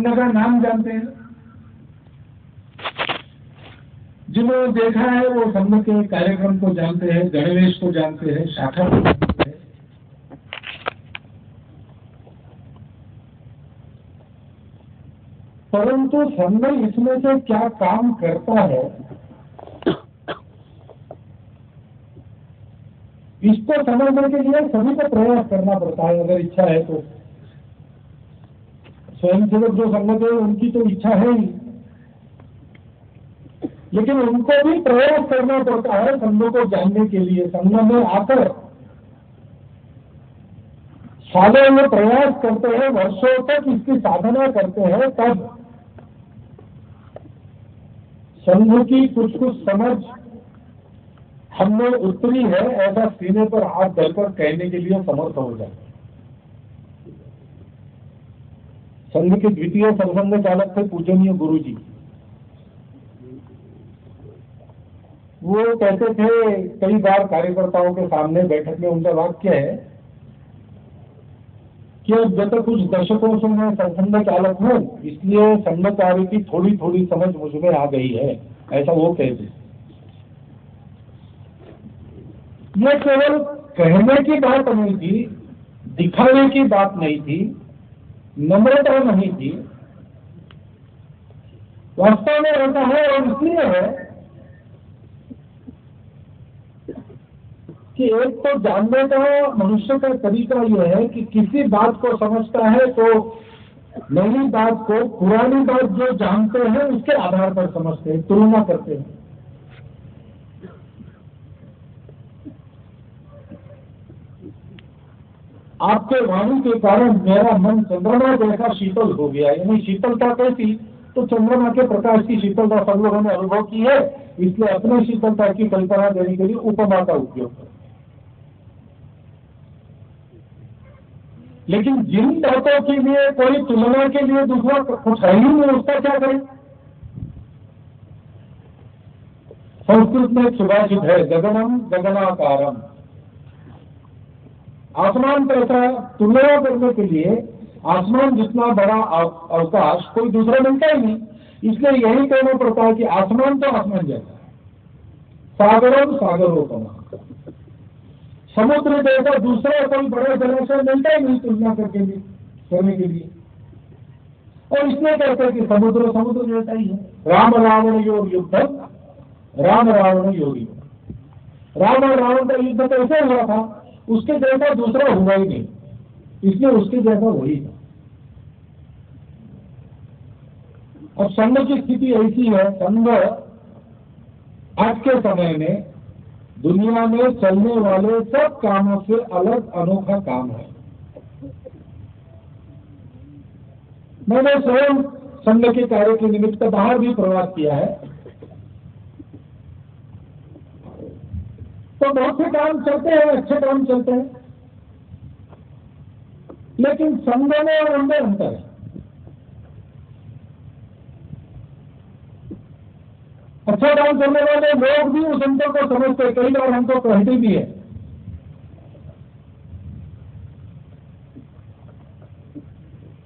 संघ का नाम जानते हैं। जिन्होंने देखा है वो संघ के कार्यक्रम को जानते हैं, गणवेश को जानते हैं, शाखा को जानते हैं। परंतु संघ इसमें से क्या काम करता है इसको समझने के लिए सभी को प्रयास करना पड़ता है, अगर इच्छा है तो। स्वयंसेवक जो संगत है उनकी तो इच्छा है ही, लेकिन उनको भी प्रयास करना पड़ता है संघ को जानने के लिए। संघ में आकर सालों में प्रयास करते हैं, वर्षों तक इसकी साधना करते हैं, तब संघ की कुछ कुछ समझ हमने उतरी है, ऐसा सीने पर हाथ धरकर कहने के लिए समर्थ हो जाए। संघ के द्वितीय सरसंघ चालक थे पूजनीय गुरु जी। वो कहते थे कई बार कार्यकर्ताओं के सामने बैठक में, उनका वाक्य है कि अब जब तक कुछ दशकों से मैं सरसंघ चालक हूं, इसलिए संघ कार्य की थोड़ी थोड़ी समझ मुझ में आ गई है, ऐसा वो कहते। ये केवल कहने की बात नहीं थी, दिखाने की बात नहीं थी, नम्रता नहीं थी, वास्तव में ऐसा है। और इसलिए है कि एक तो जानने का मनुष्य का तरीका यह है कि किसी बात को समझता है तो नई बात को, पुरानी बात जो जानते हैं उसके आधार पर समझते हैं, तुलना करते हैं। आपके वाणी के कारण मेरा मन चंद्रमा जैसा शीतल हो गया। यानी शीतलता कैसी, तो चंद्रमा के प्रकाश की शीतलता सब लोगों ने अनुभव की है, इसलिए अपने शीतलता की कल्पना देने के लिए उपमा का उपयोग करें। लेकिन जिन बातों के लिए कोई तुलना के लिए दूसरा कुछ है ही नहीं, उसका क्या करें। संस्कृत में एक सुभाषित है, गगनम गगनाकारम। आसमान पर ऐसा तुलना करने के लिए आसमान जितना बड़ा अवकाश कोई दूसरा मिलता ही नहीं, इसलिए यही कहना पड़ता है कि आसमान तो आसमान जैसा है, सागरम सागरोपमा। समुद्र जैसा दूसरा कोई बड़ा जलाशय मिलता ही नहीं तुलना करने के लिए। और इसलिए कहते हैं कि समुद्र समुद्र जैसा ही है। राम रावण योग युद्धम, राम रावण योग युद्ध। राम और रावण का युद्ध कैसे हुआ था, उसके जैसा दूसरा हुआ ही नहीं, इसलिए उसके जैसा वही था। अब संघ की स्थिति ऐसी है, संघ आज के समय में दुनिया में चलने वाले सब कामों से अलग अनोखा काम है। मैंने स्वयं संघ के कार्य के निमित्त बाहर भी प्रवास किया है, तो बहुत से काम चलते हैं, अच्छे काम चलते हैं, लेकिन संघ में और उनमें अंतर है। अच्छा काम करने वाले लोग भी उस अंतर को समझते, कई बार हमको कहते भी है।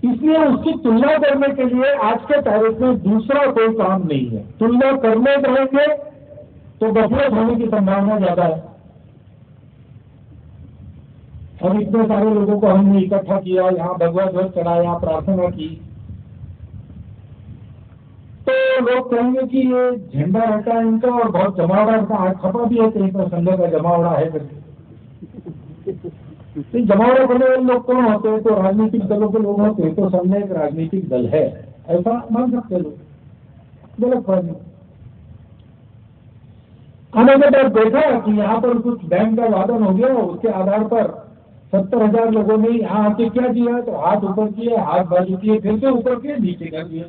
इसलिए उसकी तुलना करने के लिए आज के तारीख में दूसरा कोई काम नहीं है। तुलना करने रहेंगे तो गफलत होने की संभावना ज्यादा है। हम इतने सारे लोगों को हमने इकट्ठा किया, यहाँ भगवत ध्वज चढ़ाया, प्रार्थना की, तो लोग कहेंगे कि ये झंडा रहता है इनका और बहुत जमावड़ा का हाथ खपा भी है, कहीं पर संघ का जमावड़ा है करके। जमावड़ा करने वाले लोग कौन होते हैं, तो राजनीतिक दलों के लोग होते हैं, तो संघ एक राजनीतिक दल है, ऐसा मान सकते लोग, गलत बात नहीं। आने के बाद देखा कि यहाँ पर कुछ बैंक का वादन हो गया, उसके आधार पर 70,000 लोगों ने यहाँ आके क्या किया, तो हाथ ऊपर किए, हाथ बाजू किए, फिर से ऊपर किए, नीचे कर दिया,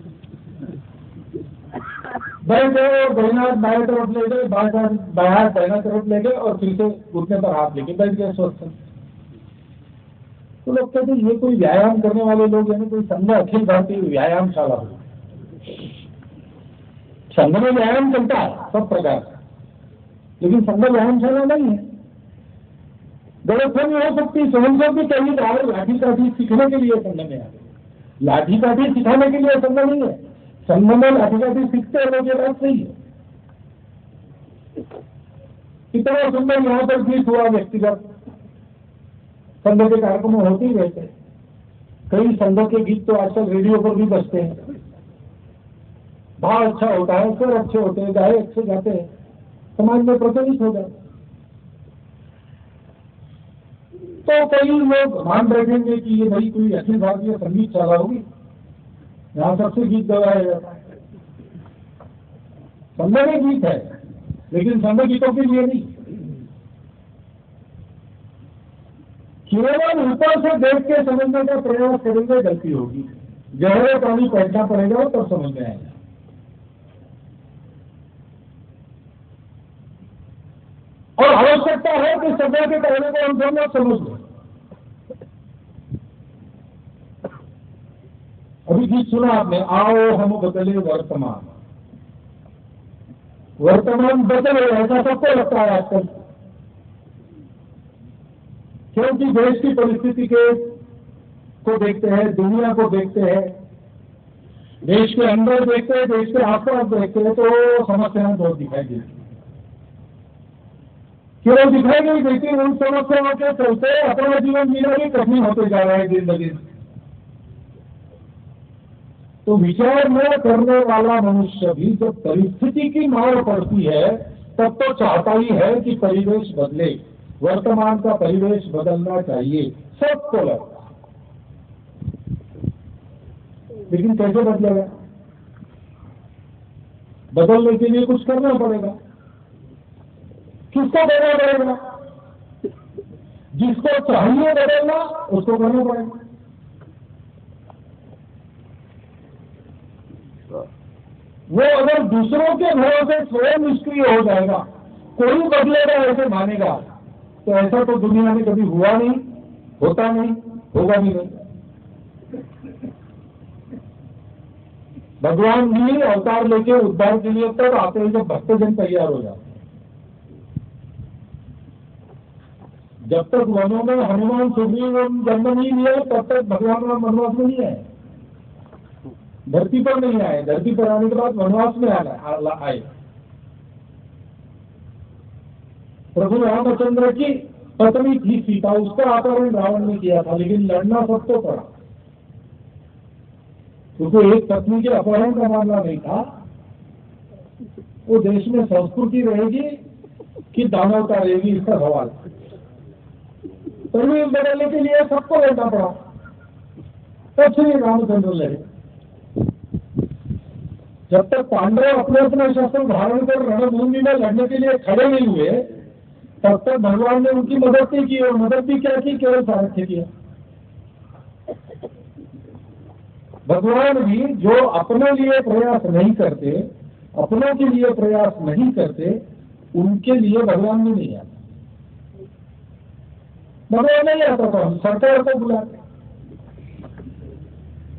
बैठ गए और बहनाथ बाएं तरफ ले गए, बाहर बहना तरफ ले गए और फिर से घुटने पर हाथ लेके बैठ गए स्वस्थ। तो लोग कहते ये कोई व्यायाम करने वाले लोग, यानी कोई संघ अखिल भारतीय व्यायामशाला हो। संघ में व्यायाम चलता है सब प्रकार, लेकिन संघ व्यायामशाला नहीं है। गलतफहमी हो सकती, स्वयं भी कहीं बाहर लाठी काठी सीखने के लिए संघ में आ गए, लाठी काठी सिखाने के लिए संघ नहीं है। संघ में लाठी काठी सीखते हैं लोग, ये बात सही है। कितना सुंदर यहाँ पर गीत हुआ व्यक्तिगत संघ के कार्यक्रम होते ही रहते हैं। कई संघ के गीत तो आजकल रेडियो पर भी बजते हैं। भाव अच्छा होता है, स्वर अच्छे होते हैं, गाये अच्छे गाते हैं, समाज में प्रचलित हो जाते। तो कई लोग मान बैठेंगे कि ये भाई कोई अखिल भारतीय संगीत शाला होगी, यहाँ सबसे गीत गवाया जाता है। संघ में गीत है, लेकिन संघ गीतों के लिए नहीं। केवल ऊपर से देख के समझने का प्रयास करेंगे, गलती होगी। गहरे पानी पहुंचना पड़ेगा तब समझ में आएगा। और आवश्यकता है कि सभ्य के कहने को हम दोनों समझ लें। अभी गीत सुना आपने, आओ हम बदले वर्तमान। वर्तमान बदले ऐसा सबको लगता है आजकल, क्योंकि देश की परिस्थिति को देखते हैं, दुनिया को देखते हैं, देश के अंदर देखते हैं, देश के आसपास देखते हैं, तो समस्याएं बहुत दिखाई देती है। क्यों दिखाई नहीं देती? उन समस्याओं के चलते अपना जीवन जीना भी कठिन होते जा रहा है दिन ब दिन। तो विचार न करने वाला मनुष्य भी जब परिस्थिति की मार पड़ती है तब तो चाहता ही है कि परिवेश बदले, वर्तमान का परिवेश बदलना चाहिए, सबको लगता। लेकिन कैसे बदलेगा? बदलने के लिए कुछ करना पड़ेगा। किसको करना पड़ेगा? जिसको चाहिए बदलना उसको करना पड़ेगा। वो अगर दूसरों के भरोसे स्वयं निष्क्रिय हो जाएगा, कोई बदलेगा ऐसे मानेगा, तो ऐसा तो दुनिया में कभी हुआ नहीं, होता नहीं, होगा भी नहीं। भगवान भी अवतार लेके उद्धार के लिए तब आते हैं जब भक्तजन तैयार हो जाते हैं। जब तक वनों में हनुमान सुग्रीव जन्म नहीं लिया तब तक भगवान राम वनवास में नहीं आए, धरती पर नहीं आए। धरती पर आने के बाद वनवास में आए। प्रभु रामचंद्र की पत्नी थी सीता, उसका अपहरण रावण ने किया था, लेकिन लड़ना सबको पड़ा, क्योंकि एक पत्नी के अपहरण का मामला नहीं था। वो देश में संस्कृति रहेगी कि दानवता रहेगी, इसका सवाल। परिवेश बदलने के लिए सबको लड़ना पड़ा, तब श्री रामचंद्र लड़े। जब तक पांडव अपने अपने शस्त्र धारण कर रणभूमि में लड़ने के लिए खड़े नहीं हुए तब तक भगवान ने उनकी मदद नहीं की। और मदद भी क्या की? केवल सारथ्य किया। भगवान भी जो अपने लिए प्रयास नहीं करते, अपनों के लिए प्रयास नहीं करते, उनके लिए भगवान भी नहीं आता। भगवान नहीं आता तो हम सरकार को बुलाते।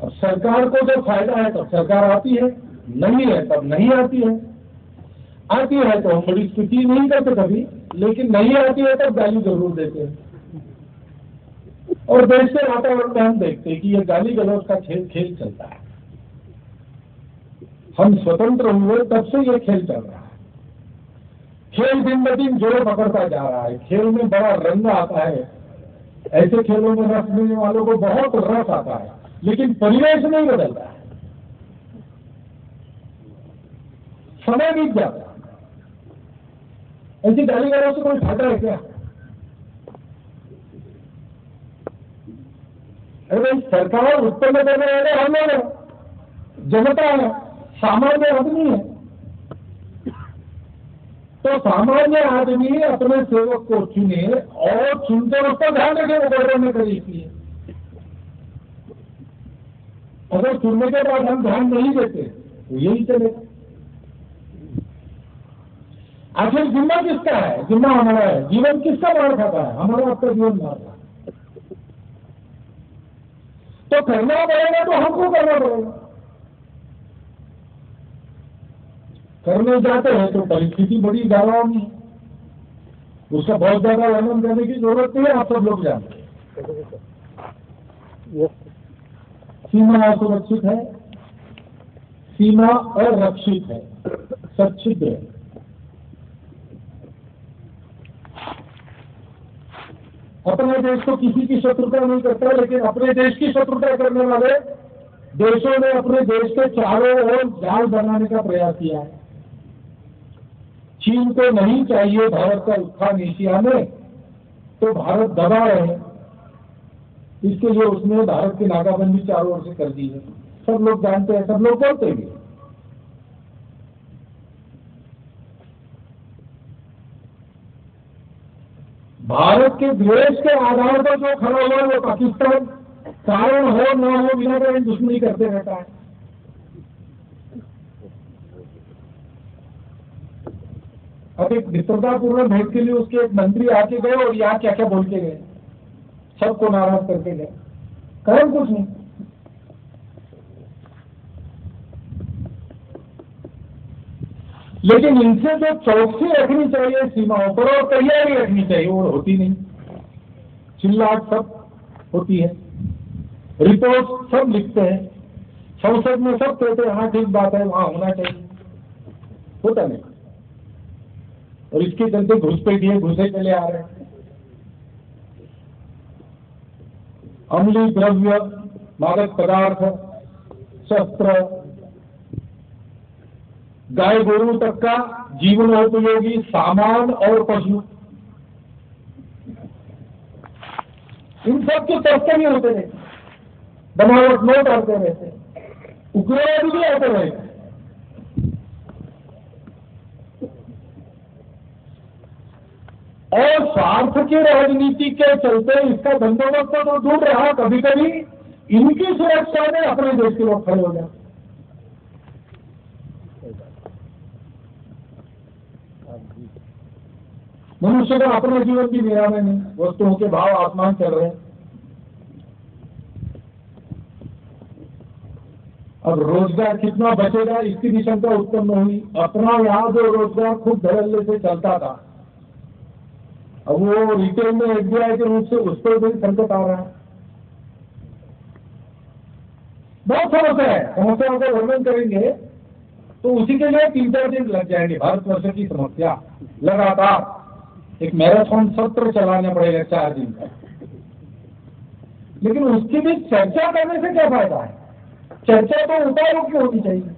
अब सरकार को जो फायदा है तब सरकार आती है, नहीं है तब नहीं आती है। आती है तो हम बड़ी स्तुति नहीं करते कभी, लेकिन नहीं आती है तब गाली जरूर देते हैं। और देश के वातावरण में हम देखते हैं कि ये गाली गलौज का खेल चलता है। हम स्वतंत्र हुए तब से ये खेल चल रहा है। खेल दिन ब दिन जोर पकड़ता जा रहा है, खेल में बड़ा रंग आता है। ऐसे खेलों में रस लेने वालों को बहुत रस आता है, लेकिन परिवेश नहीं बदलता है, समय बीत जाता है। ऐसी गाली गलौज से कोई फायदा है क्या? अरे सरकार उत्पन्न करने वाले हम लोग हैं, जनता है, सामान्य आदमी है। तो सामान्य आदमी अपने सेवक को चुने और चुनते उसका ध्यान रखे वो गड़बड़ में करे। इसलिए अगर चुनने के बाद हम ध्यान नहीं देते तो यही चलेगा। आखिर जिम्मा किसका है? जिम्मा हमारा है। जीवन किसका मार खाता है? हमारा आपका जीवन मार रहा है। तो करना पड़ेगा तो हमको करना पड़ेगा। करने जाते हैं तो परिस्थिति बड़ी डरावनी है, उसका बहुत ज्यादा वर्णन करने की जरूरत नहीं है, आप सब लोग जानते हैं। सीमा असुरक्षित है, सीमा अरक्षित है, सच्छिद्र है। अपने देश को किसी की शत्रुता नहीं करता, लेकिन अपने देश की शत्रुता करने वाले देशों ने अपने देश के चारों ओर जाल बनाने का प्रयास किया है। चीन को नहीं चाहिए भारत का उत्थान एशिया में, तो भारत दबा रहे, इसके लिए उसने भारत की नाकाबंदी चारों ओर से कर दी है। सब लोग जानते हैं, सब लोग बोलते भी। भारत के द्वेष के आधार पर जो खड़ा हुआ वो पाकिस्तान कारण हो न हो बिना कहीं दुश्मनी करते रहता है। अब एक मित्रतापूर्ण भेंट के लिए उसके एक मंत्री आके गए और यहाँ क्या क्या बोल के गए, सबको नाराज करके गए, कारण कुछ नहीं। लेकिन इनसे जो चौकसी रखनी चाहिए सीमाओं पर और तैयारी रखनी चाहिए वो होती नहीं। चिल्लाहट सब होती है, रिपोर्ट सब लिखते हैं, संसद में सब कहते हैं हाँ ठीक बात है, वहां होना चाहिए, होता नहीं। और इसके चलते घुसपैठिए घुसे चले आ रहे हैं। अम्लीय द्रव्य, मादक पदार्थ, शस्त्र, गाय गोरू तक का जीवनोपयोगी सामान और पशु, इन सब के तस्करी होते रहे, बनावट नोट आते रहते, उग्रवादी भी आते रहे। और स्वार्थ की राजनीति के चलते इसका बंदोबस्त तो दूर रहा, कभी कभी इनकी सुरक्षा में अपने देश के लोग खड़े हो जाते। मनुष्य का अपना जीवन भी निराला नहीं, वस्तुओं के भाव आसमान चल रहे हैं। अब रोजगार कितना बचेगा इसकी भी शंका उत्पन्न हुई। अपना यहाँ जो रोजगार खुद धड़ल्ले से चलता था, अब वो रिटेल में एफडीआई के रूप से उस पर भी संकट आ रहा है। बहुत समस्या है, समस्याओं का वर्णन करेंगे तो उसी के लिए 3-4 दिन लग जाएंगे। भारतवर्ष की समस्या लगातार एक मैराथन सत्र चलाना पड़ेगा 4 दिन का। लेकिन उसकी भी चर्चा करने से क्या फायदा है? चर्चा तो उपाय रूप में होनी चाहिए।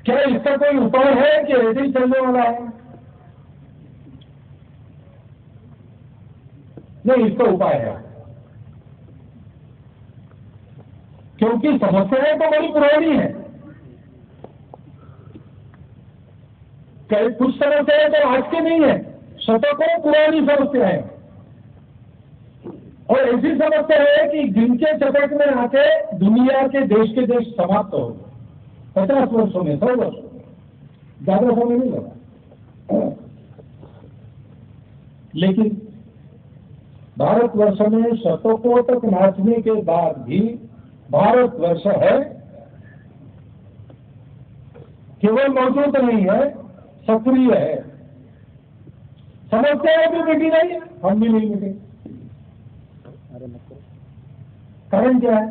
क्या इसका कोई उपाय है कि ऐसे ही चलने वाला है? नहीं, इसका उपाय है, क्योंकि समस्याएं तो बड़ी पुरानी है। कुछ समस्याएं तो आज की नहीं है, शतकों पुरानी समस्या है। और ऐसी समस्या है कि जिनके चपेट में आके दुनिया के देश समाप्त हो गए 50 वर्षों में, 100 वर्षों में, ज्यादा समय नहीं लगा। लेकिन भारतवर्ष में शतकों तक नाचने के बाद भी भारतवर्ष है, केवल मौजूद नहीं है, सक्रिय है। समस्याएं भी मिटी नहीं, हम भी नहीं मिटे। कारण क्या है?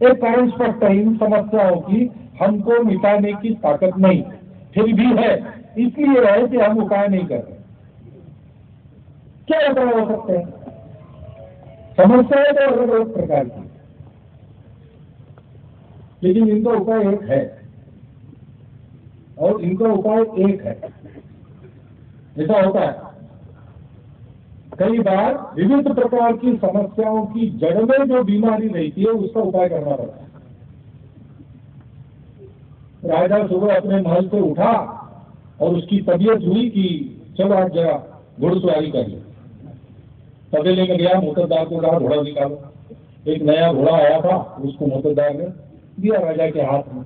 एक कारण स्पष्ट है, इन समस्याओं की हमको मिटाने की ताकत नहीं, फिर भी है, इसलिए है कि हम उपाय नहीं कर रहे। क्या उपाय हो सकते हैं? समस्याएं तो अलग अलग प्रकार की, लेकिन इनका उपाय एक है, और इनका उपाय एक है। ऐसा होता है कई बार विविध प्रकार की समस्याओं की जड़ में जो बीमारी रहती है उसका उपाय करना पड़ता है। राजा सुबह अपने महल से उठा और उसकी तबीयत हुई कि चलो आज जरा घुड़सवारी कर ले। तबेले में गया, मोटरदार को कहा घोड़ा निकालो। एक नया घोड़ा आया था, उसको मोटरदार ने दिया राजा के हाथ में।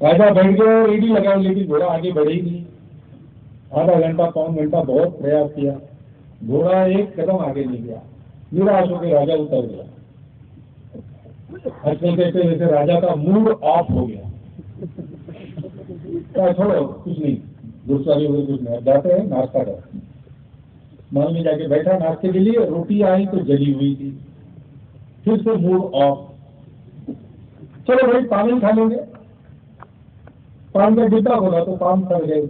राजा बैठ गया और रेडी लगा, लेकिन घोड़ा आगे बढ़े ही नहीं। आधा घंटा, पौन घंटा बहुत प्रयास किया, घोड़ा एक कदम आगे नहीं गया। निराश होकर राजा उतर गया। आजकल कहते जैसे राजा का मूड ऑफ हो गया। छोड़ो, कुछ नहीं, घुड़सवारी हुई कुछ नहीं, जाते हैं नाश्ता कर। महल में जाके बैठा नाश्ते के लिए, रोटी आई तो जली हुई थी, फिर से मूड ऑफ, चलो भाई पानी खा लेंगे। पान का डिब्बा खोला तो पान सड़ गए।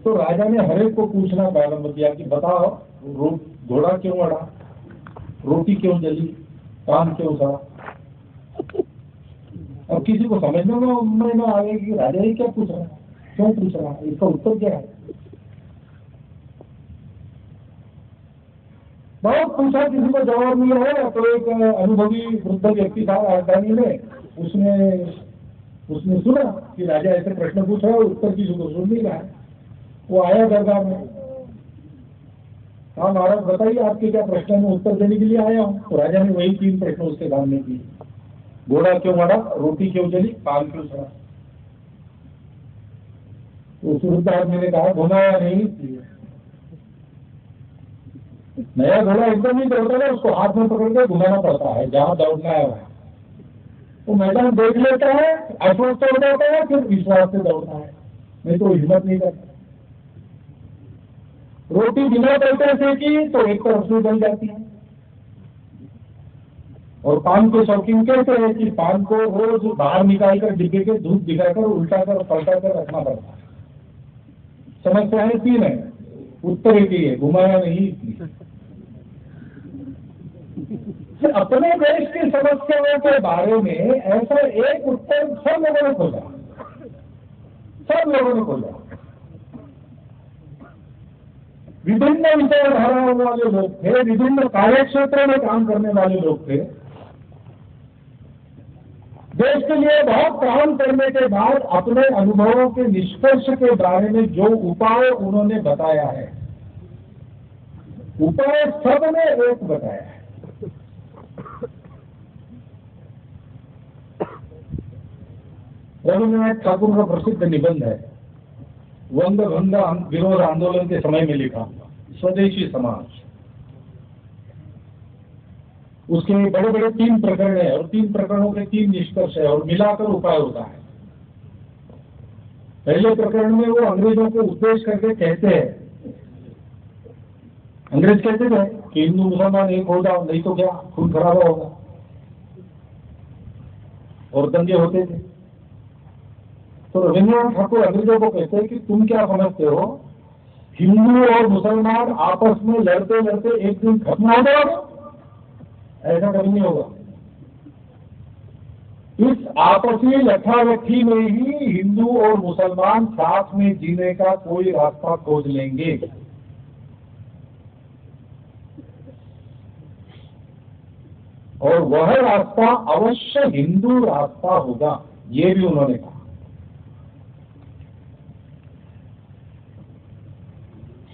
तो राजा ने हर एक को पूछना प्रारंभ किया कि बताओ घोड़ा क्यों अड़ा, रोटी क्यों जली, पान क्यों सड़ा। अब किसी को समझने में ना आए कि राजा ही क्या पूछ रहा है, क्यों पूछ रहा है, इसका उत्तर क्या है। बहुत पूछा, किसी को जवाब नहीं है। तो एक अनुभवी वृद्ध व्यक्ति था राजधानी में, उसने सुना कि राजा ऐसे प्रश्न पूछ रहा है, उत्तर किसी को सुन नहीं रहा है। वो आया दरबार में, हाँ महाराज बताइए आपके क्या प्रश्न में उत्तर देने के लिए आया हूँ। तो राजा ने वही 3 प्रश्न उसके सामने किए, घोड़ा क्यों अड़ा, रोटी क्यों जली, पान क्यों सड़ा। तो उस वृद्ध आदमी ने कहा घुमाया नहीं, नया घोड़ा एकदम ही दौड़ता है, उसको हाथ में पकड़ के घुमाना पड़ता है जहां दौड़ना है वहां। तो मैदान देख लेता है, आश्वास तोड़ जाता है, फिर विश्वास से दौड़ना है, नहीं तो हिम्मत नहीं करता। रोटी बिना तड़के से की तो एक तरफ से बन जाती है। और पान के शौकीन कहते हैं कि पान को रोज बाहर निकालकर डिब्बे के धूप दिखाकर उल्टा कर पलटा कर रखना पड़ता है। समस्याएं 3 है, उत्तर एक ही है, घुमाया नहीं। अपने देश की समस्याओं के बारे में ऐसा एक उत्तर सब लोगों ने खोजा, सब लोगों ने खोजा। विभिन्न विचारधाराओं वाले लोग थे, विभिन्न कार्य क्षेत्रों में काम करने वाले लोग थे। देश के लिए बहुत काम करने के बाद अपने अनुभवों के निष्कर्ष के बारे में जो उपाय उन्होंने बताया है, उपाय सबने एक बताया है। रविन्द्रनाथ ठाकुर का प्रसिद्ध निबंध है, वंग भंग विरोध आंदोलन के समय में लिखा स्वदेशी समाज। उसके बड़े बड़े 3 प्रकरण है और 3 प्रकरणों के 3 निष्कर्ष है और मिलाकर उपाय होता है। पहले प्रकरण में वो अंग्रेजों को उद्देश्य करके कहते हैं, अंग्रेज कहते थे कि हिंदू मुसलमान एक हो जाओ, नहीं तो क्या खून खराबा होगा, और दंगे होते थे। तो रविन्द्रनाथ ठाकुर अंग्रेजों को कहते हैं कि तुम क्या समझते हो, हिंदू और मुसलमान आपस में लड़ते लड़ते एक दिन खत्म हो जाओगे? ऐसा कभी नहीं होगा। इस आपसी लठालठी में ही हिंदू और मुसलमान साथ में जीने का कोई रास्ता खोज लेंगे। और वह रास्ता अवश्य हिंदू रास्ता होगा, ये भी उन्होंने कहा।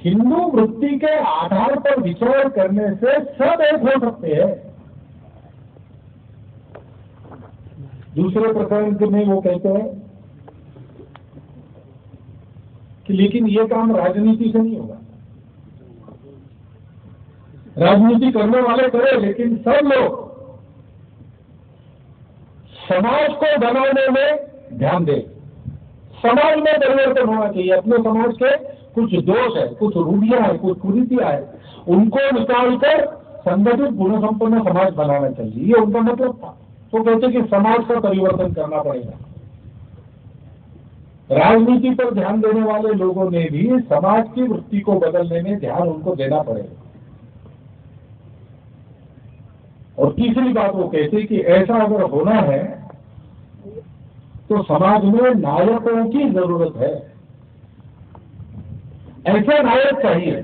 हिंदू वृत्ति के आधार पर विचार करने से सब एक हो सकते हैं। दूसरे प्रकरण में वो कहते हैं कि लेकिन ये काम राजनीति से नहीं होगा। राजनीति करने वाले करे, लेकिन सब लोग समाज को बनाने में ध्यान दें। समाज में परिवर्तन होना चाहिए। अपने समाज के कुछ दोष है, कुछ रूढ़ियां है, कुछ कुरीतियां है, उनको निकालकर संगठित गुण संपन्न समाज बनाना चाहिए, ये उनका मतलब था। तो कहते कि समाज का परिवर्तन करना पड़ेगा। राजनीति पर ध्यान देने वाले लोगों ने भी समाज की वृत्ति को बदलने में ध्यान उनको देना पड़ेगा। और तीसरी बात वो कहते कि ऐसा अगर होना है तो समाज में नायकों की जरूरत है। ऐसे नायक चाहिए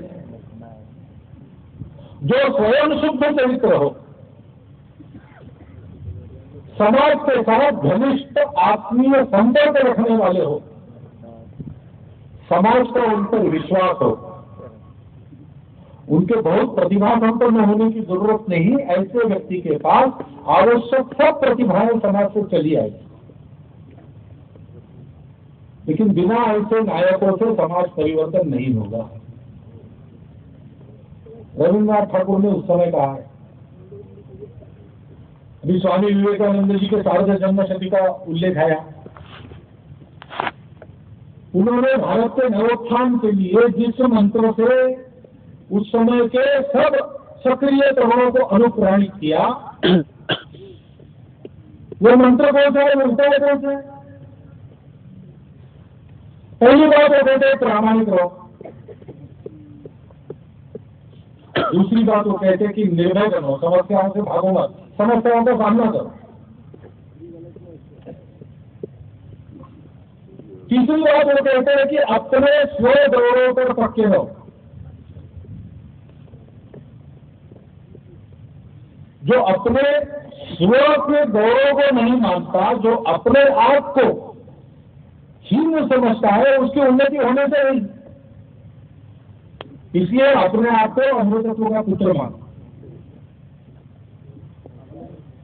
जो स्वयं शुद्ध चरित्र हो, समाज के साथ घनिष्ठ आत्मीय संपर्क रखने वाले हो, समाज का उन पर विश्वास हो। उनके बहुत प्रतिभा संपन्न होने की जरूरत नहीं, ऐसे व्यक्ति के पास आवश्यक सब प्रतिभाएं समाज से चली आएगी। लेकिन बिना ऐसे नायकों से समाज परिवर्तन नहीं होगा। रविन्द्रनाथ ठाकुर ने उस समय कहा है। अभी स्वामी विवेकानंद जी के 550 जन्म शती का उल्लेख आया। उन्होंने भारत के नवोत्थान के लिए जिस मंत्र से उस समय के सब सक्रिय तरुणों को अनुप्राणित किया। वो मंत्र कौन सा है, वो उपाय कौन सा है? पहली बात वो कहते हैं प्रामाणिक रहो। दूसरी बात वो कहते हैं कि निर्भय बनो, समस्याओं से भागो मत, समस्याओं का सामना करो। तीसरी बात वो कहते हैं कि अपने स्व गौरव पर पक्के रहो। जो अपने स्व के गौरव को नहीं मानता, जो अपने आप को हीन समझता है, उसकी उन्नति होने से नहीं। इसलिए अपने आप को अमृतत्व का पुत्र मानो।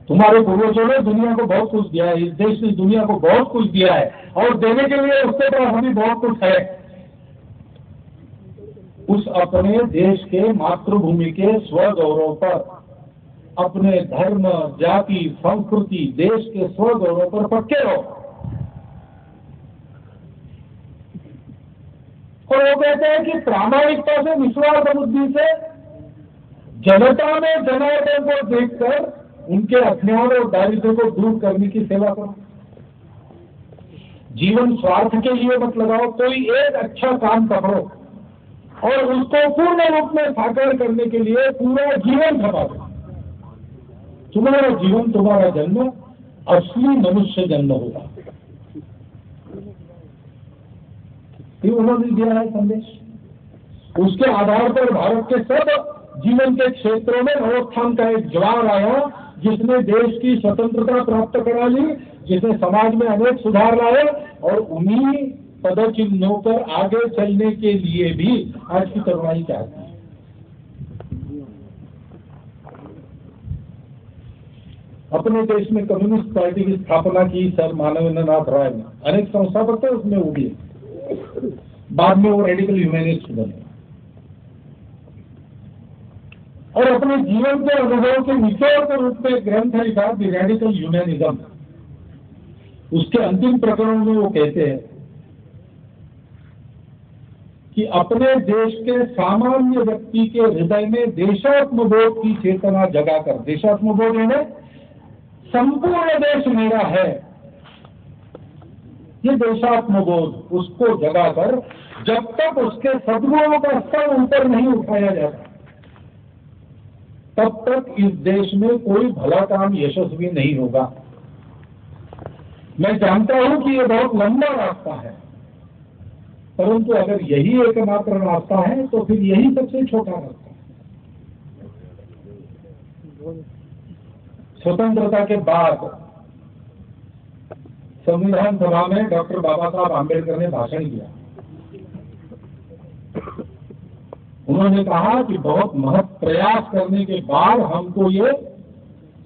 तुम्हारे पूर्वजों ने दुनिया को बहुत कुछ दिया है, इस देश ने दुनिया को बहुत कुछ दिया है, और देने के लिए उसके पास अभी बहुत कुछ है। उस अपने देश के मातृभूमि के स्व गौरव पर, अपने धर्म, जाति, संस्कृति, देश के स्व गौरव पर पक्के रहो। और वो कहते हैं कि प्रामाणिकता से, निस्वार्थ बुद्धि से, जनता में जनार्दन को देखकर उनके अज्ञान और दारिद्र्य को दूर करने की सेवा करो। जीवन स्वार्थ के लिए मत लगाओ, कोई एक अच्छा काम पकड़ो और उसको पूर्ण रूप में साकार करने के लिए पूरा जीवन खपा दो। तुम्हारा जीवन, तुम्हारा जन्म असली मनुष्य जन्म होगा। ये उन्होंने दिया है संदेश। उसके आधार पर भारत के सब जीवन के क्षेत्रों में नवोत्थान का एक ज्वार आया, जिसने देश की स्वतंत्रता प्राप्त करा ली, जिसने समाज में अनेक सुधार लाए, और उन्हीं पदचिन्हों पर आगे चलने के लिए भी आज की तरुणाई चाहती है। अपने देश में कम्युनिस्ट पार्टी की स्थापना की सर मानवेंद्रनाथ राय ने, अनेक संस्थापक थे उसमें, वो भी बाद में वो रेडिकल ह्यूमैनिस्ट बने और अपने जीवन के अनुभव के निचोड़ के रूप में ग्रंथ लिखा, द रेडिकल ह्यूमैनिज्म। उसके अंतिम प्रकरण में वो कहते हैं कि अपने देश के सामान्य व्यक्ति के हृदय में देशात्मबोध की चेतना जगाकर, देशात्मबोध यानी संपूर्ण देश मेरा है, ये देशात्मबोध, उसको जगाकर जब तक उसके सद्गुणों का स्तर ऊपर नहीं उठाया जाता, तब तक इस देश में कोई भला काम यशस्वी नहीं होगा। मैं जानता हूं कि ये बहुत लंबा रास्ता है, परंतु अगर यही एकमात्र रास्ता है तो फिर यही सबसे छोटा रास्ता है। स्वतंत्रता के बाद संविधान सभा में डॉक्टर बाबा साहब आम्बेडकर ने भाषण दिया। उन्होंने कहा कि बहुत महत् प्रयास करने के बाद हमको ये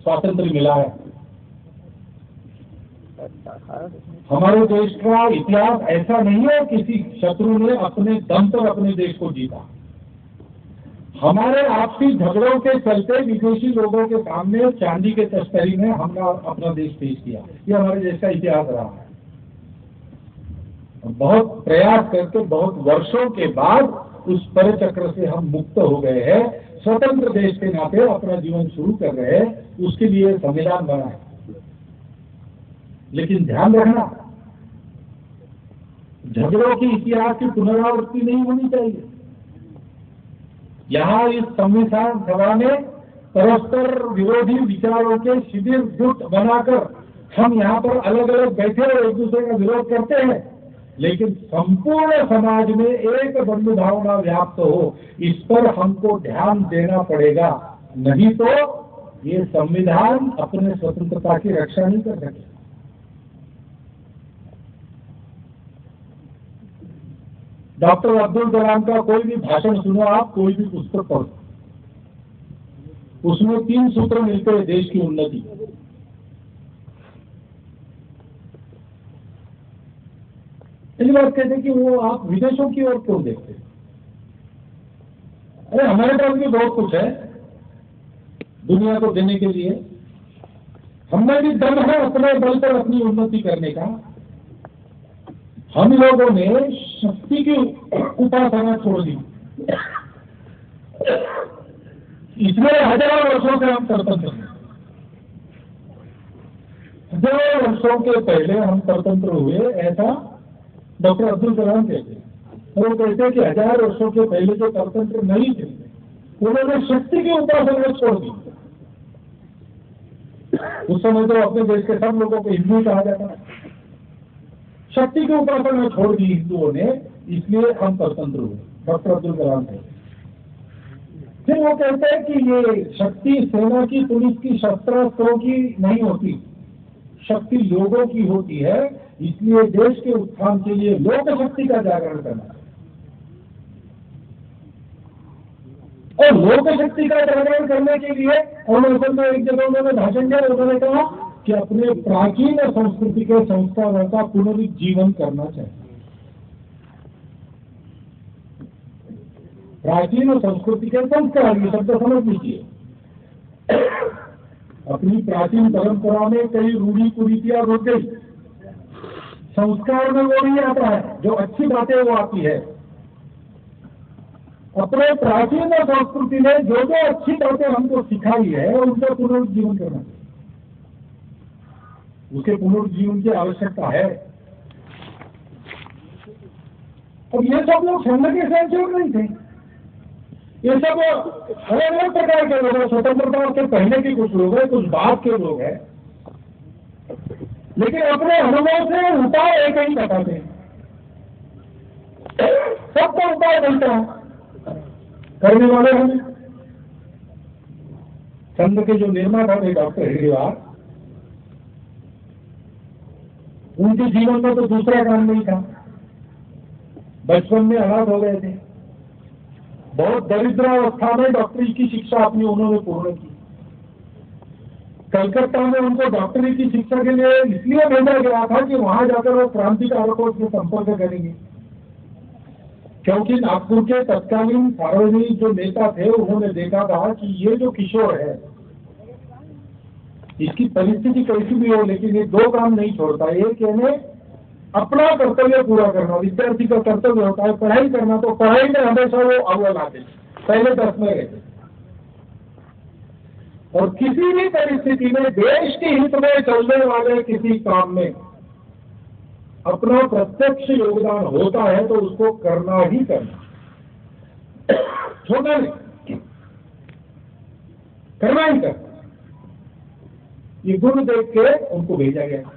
स्वातंत्र्य मिला है। हमारे देश का इतिहास ऐसा नहीं है किसी शत्रु ने अपने दम पर अपने देश को जीता। हमारे आपसी झगड़ों के चलते विदेशी लोगों के सामने चांदी के तस्करी में हमने अपना देश पेश किया। ये हमारे देश का इतिहास रहा है। बहुत प्रयास करके बहुत वर्षों के बाद उस परचक्र से हम मुक्त हो गए हैं, स्वतंत्र देश के नाते अपना जीवन शुरू कर रहे हैं। उसके लिए संविधान बना है। लेकिन ध्यान रखना, झगड़ों की इतिहास की पुनरावृत्ति नहीं होनी चाहिए। यहाँ इस संविधान सभा में परस्पर विरोधी विचारों के शिविर गुट बनाकर हम यहाँ पर अलग अलग बैठे और एक दूसरे का विरोध करते हैं, लेकिन संपूर्ण समाज में एक बंधु भावना व्याप्त हो, इस पर हमको ध्यान देना पड़ेगा। नहीं तो ये संविधान अपने स्वतंत्रता की रक्षा नहीं कर सके। डॉक्टर अब्दुल कलाम का कोई भी भाषण सुनो आप, कोई भी पुस्तक पढ़ो, उसमें 3 सूत्र मिलते हैं देश की उन्नति। पहली बात कहते हैं कि वो आप विदेशों की ओर क्यों देखते हैं? अरे हमारे पास भी बहुत कुछ है दुनिया को देने के लिए। हमें भी दम है अपने बल पर अपनी उन्नति करने का। हम लोगों ने शक्ति की उपासना छोड़ दी। इसलिए हजारों वर्षों से हम स्वतंत्र हैं। हजारों वर्षों के पहले हम स्वतंत्र हुए, ऐसा डॉक्टर अब्दुल कलाम कहते हैं। और वो कहते हैं कि 1000 वर्षों के पहले जो स्वतंत्र नहीं थे उन्होंने शक्ति की उपासना छोड़ दी। उस समय तो अपने देश के सब लोगों को हिंदू कहा जाता है। शक्ति की उपासना छोड़ दी हिंदुओं ने, इसलिए हम स्वतंत्र हुए, डॉक्टर अब्दुल कलाम थे। फिर वो कहते हैं कि ये शक्ति सेना की, पुलिस की, शस्त्रास्त्रों की नहीं होती, शक्ति लोगों की होती है। इसलिए देश के उत्थान के लिए लोक शक्ति का जागरण करना। और लोक शक्ति का जागरण करने के लिए अरुणाचल में एक जगह उन्होंने भाषण दिया, उन्होंने कहा कि अपने प्राचीन संस्कृति के संस्कारों का पुनरुज्जीवन करना चाहिए। प्राचीन संस्कृति के संस्कार, ये शब्द समझ लीजिए। अपनी प्राचीन परंपरा में कई रूढ़ी कुरीतियां रुक गई, संस्कार में वो नहीं आता है, जो अच्छी बातें वो आती है। अपने प्राचीन संस्कृति ने जो जो अच्छी बातें हमको सिखाई है उनका पुनरुज्जीवन करना, उसके पुनरुज्जीवन की आवश्यकता है। अब ये सब लोग संघ के सहयोग नहीं थे, ये सब अलग अलग प्रकार के लोग हैं। स्वतंत्रता के पहले के कुछ लोग हैं, कुछ बाद के लोग हैं, लेकिन अपने अनुभव से उपाय एक ही बताते हैं। सबका उपाय बनता है, करने वाले हैं। संघ के जो निर्माता थे डॉक्टर हरिद्वार, उनके जीवन में तो दूसरा काम नहीं था। बचपन में अनाथ हो गए थे, बहुत दरिद्रावस्था में डॉक्टरी की शिक्षा अपनी उन्होंने पूर्ण की। कलकत्ता में उनको डॉक्टरी की शिक्षा के लिए इसलिए भेजा गया था कि वहां जाकर वो क्रांतिकारकों से संपर्क करेंगे, क्योंकि नागपुर के तत्कालीन सार्वजनिक जो नेता थे उन्होंने देखा था कि ये जो किशोर है, इसकी परिस्थिति कैसी भी हो, लेकिन ये दो काम नहीं छोड़ता। एक यानी अपना कर्तव्य पूरा करना, विद्यार्थी का कर्तव्य होता है पढ़ाई करना, तो पढ़ाई में हमेशा वो अव्वल आते, पहले 10 में रहते। और किसी भी परिस्थिति में देश के हित में चलने वाले किसी काम में अपना प्रत्यक्ष योगदान होता है तो उसको करना ही करना, छोड़ना नहीं, करना ही करना। ये गुण देख के उनको भेजा गया।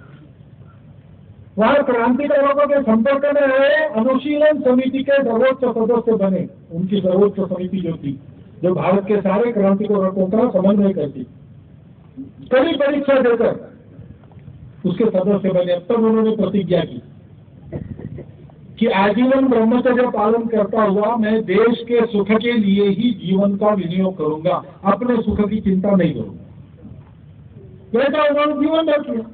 वहां क्रांतिकारियों के संपर्क में आए, अनुशीलन समिति के सर्वोच्च सदस्य बने। उनकी सर्वोच्च समिति जो थी, जो भारत के सारे क्रांतिकारियों का समन्वय करती, कड़ी परीक्षा देकर उसके सदस्य बने। अब तक उन्होंने प्रतिज्ञा की कि आजीवन ब्रह्मचर्य पालन करता हुआ मैं देश के सुख के लिए ही जीवन का विनियोग करूंगा, अपने सुख की चिंता नहीं करूंगा। वैसा उन्होंने जीवन में किया।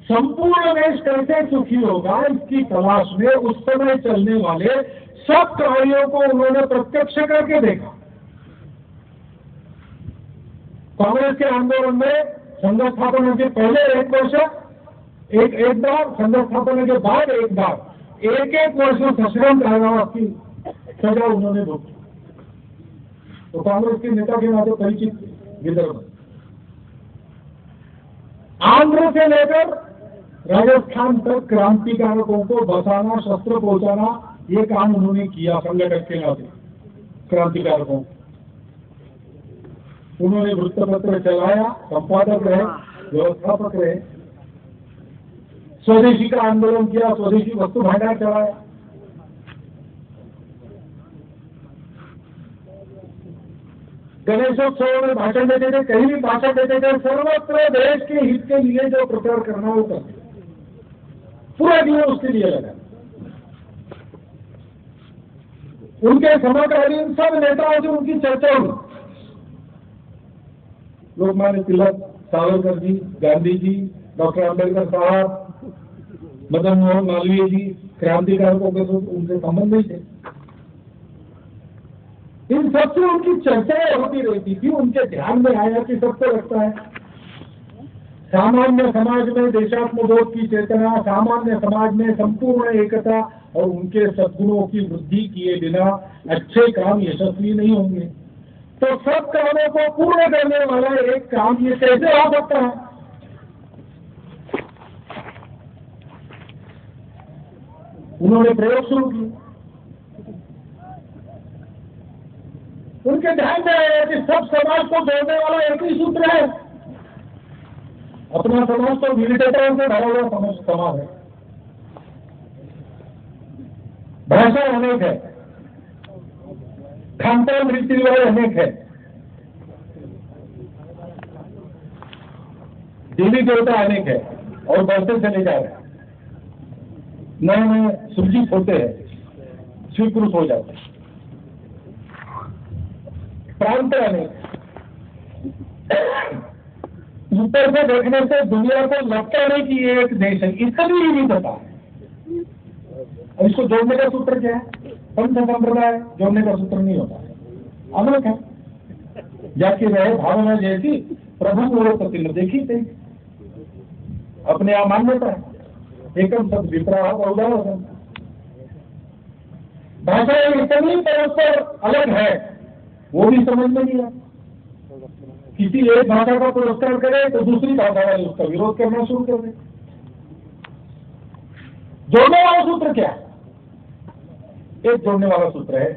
संपूर्ण देश कैसे सुखी होगा इसकी तलाश में उस समय चलने वाले सब कार्यों को उन्होंने प्रत्यक्ष करके देखा। कांग्रेस के आंदोलन में संघ स्थापना के पहले एक वर्ष एक बार, संघ स्थापना के बाद एक बार, एक वर्ष सश्रम कारावास की सजा उन्होंने भोगी। तो कांग्रेस के नेता के नाते परिचित विदर्भ, आंध्र से लेकर राजस्थान तक क्रांतिकारकों को बसाना, शस्त्र पहुंचाना, ये काम उन्होंने किया। संगठक के नाते क्रांतिकारकों, उन्होंने वृत्तपत्र चलाया, संपादक रहे, व्यवस्थापक रहे, स्वदेशी का आंदोलन किया, स्वदेशी वस्तु भंडार चलाया। गणेशोत्सव में भाषण देते थे, कहीं भी भाषण देते थे, सर्वत्र देश के हित के लिए जो प्रचार करना वो करते, पूरा जीवन उसके लिए लगा। उनके समकालीन सब नेताओं से उनकी चर्चा हुई। लोकमान्य तिलक, सावरकर जी, गांधी जी, डॉक्टर अम्बेडकर साहब, मदन मोहन मालवीय जी, क्रांतिकारकों के साथ उनसे संबंध नहीं थे। इन सबसे उनकी चर्चाएं होती रहती थी। उनके ध्यान में आया कि सबको लगता है सामान्य समाज में देशात्मबोध की चेतना, सामान्य समाज में संपूर्ण एकता और उनके सद्गुणों की वृद्धि किए बिना अच्छे काम यशस्वी नहीं होंगे। तो सब कामों को पूर्ण करने वाला एक काम ये कैसे हो सकता है? उन्होंने प्रयोग शुरू किया। उनके ध्यान में आया कि सब समाज को जोड़ने वाला एक ही सूत्र है। अपना समाज तो मिलिटेटरों से भरा हुआ समाज है, भाषा अनेक है, खानपान रीति रिवाज अनेक है, देवी देवता अनेक है और बढ़ते चले जा रहे हैं। नए नए सुरजीत होते हैं, स्वीकृत हो जाते हैं, प्रांत अनेक। ऊपर से देखने से दुनिया को लगता नहीं कि ये एक देश है, इतना भी नहीं पता। और इसको जोड़ने का सूत्र क्या है? पंथ संप्रदाय जोड़ने का सूत्र नहीं होता है, अनेक है। जाके रहे भावना जैसी प्रभु मोड़पति देखी थी, अपने यहाँ मान्यता है, एकम सद विप्राह उदाहरण। भाषा इतनी परस्पर अलग है, वो भी समझ में नहीं आता। किसी एक भाषा का पुरस्कार करे तो दूसरी भाषा वाले उसका विरोध करना शुरू कर दे। जोड़ने वाला सूत्र क्या है? एक जोड़ने वाला सूत्र है,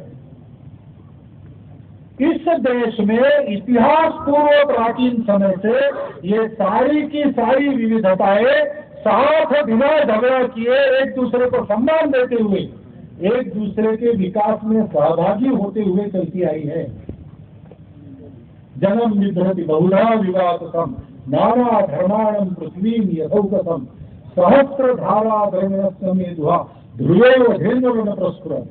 इस देश में इतिहास पूर्व प्राचीन समय से ये सारी की सारी विविधताएं साथ बिना झगड़ा किए एक दूसरे को सम्मान देते हुए एक दूसरे के विकास में सहभागी होते हुए चलती आई है। जन्म निधति बहुधा विवादतम नाना धर्माणम पृथ्वी यथौकतम सहस्र धारा धर्म में दुहा ध्रुव धेन्द्र प्रस्फुरन।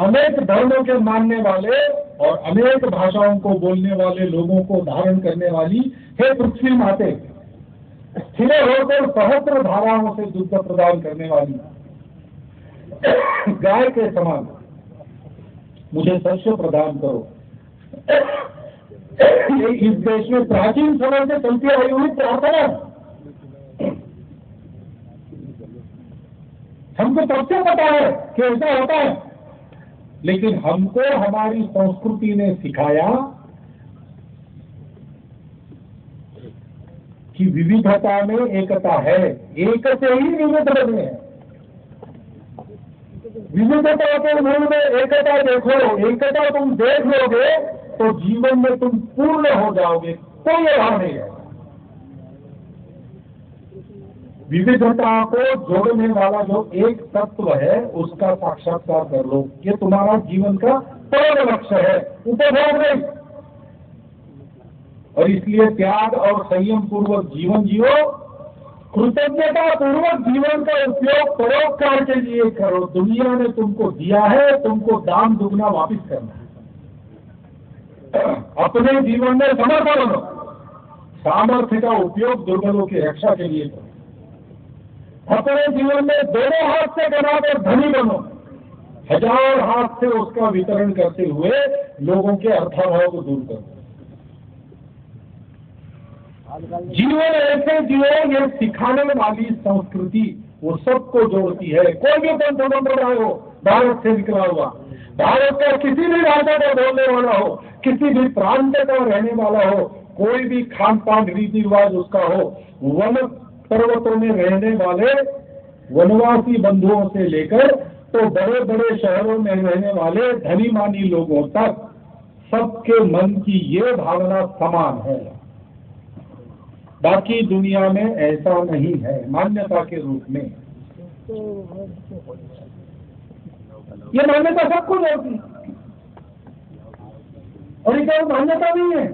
अनेक धर्मों के मानने वाले और अनेक भाषाओं को बोलने वाले लोगों को धारण करने वाली हे पृथ्वी माते, स्थिर होकर सहस्र धाराओं से दुग्ध प्रदान करने वाली गाय के समान मुझे शस्य प्रदान करो। इस देश में प्राचीन समय से चलती आई हुई प्रार्थना हमको तब से पता है कि ऐसा होता है, लेकिन हमको हमारी संस्कृति ने सिखाया कि विविधता में एकता है, एक से ही विविध बने हैं। विविधता के मूल में एकता देखो, एकता तुम देख लोगे तो जीवन में तुम पूर्ण हो जाओगे, कोई अभाव नहीं है। विविधता को जोड़ने वाला जो एक तत्व है उसका साक्षात्कार कर लो, ये तुम्हारा जीवन का परम लक्ष्य है, उपभोग नहीं। और इसलिए त्याग और संयम पूर्वक जीवन जियो, कृतज्ञता पूर्वक जीवन का उपयोग परोपकार के लिए करो। दुनिया ने तुमको दिया है, तुमको दाम दुगना वापिस करना है। अपने जीवन में समर्पण करो, सामर्थ्य का उपयोग दुर्बलों की रक्षा के लिए करो। अपने जीवन में दोनों हाथ से कमाकर धनी बनो, हजार हाथ से उसका वितरण करते हुए लोगों के अर्थाभाव को दूर करो। जीवन ऐसे जियो, ये सिखाने वाली संस्कृति वो सबको जोड़ती है। कोई भी पंथ संप्रदाय हो, भारत से निकला हुआ, भारत का किसी भी भाषा का बोलने वाला हो, किसी भी प्रांत का रहने वाला हो, कोई भी खान पान रीति रिवाज उसका हो, वन पर्वतों में रहने वाले वनवासी बंधुओं से लेकर तो बड़े बड़े शहरों में रहने वाले धनी मानी लोगों तक सबके मन की ये भावना समान है। बाकी दुनिया में ऐसा नहीं है मान्यता के रूप में। ये मान्यता सबको होती और ये मान्यता नहीं है।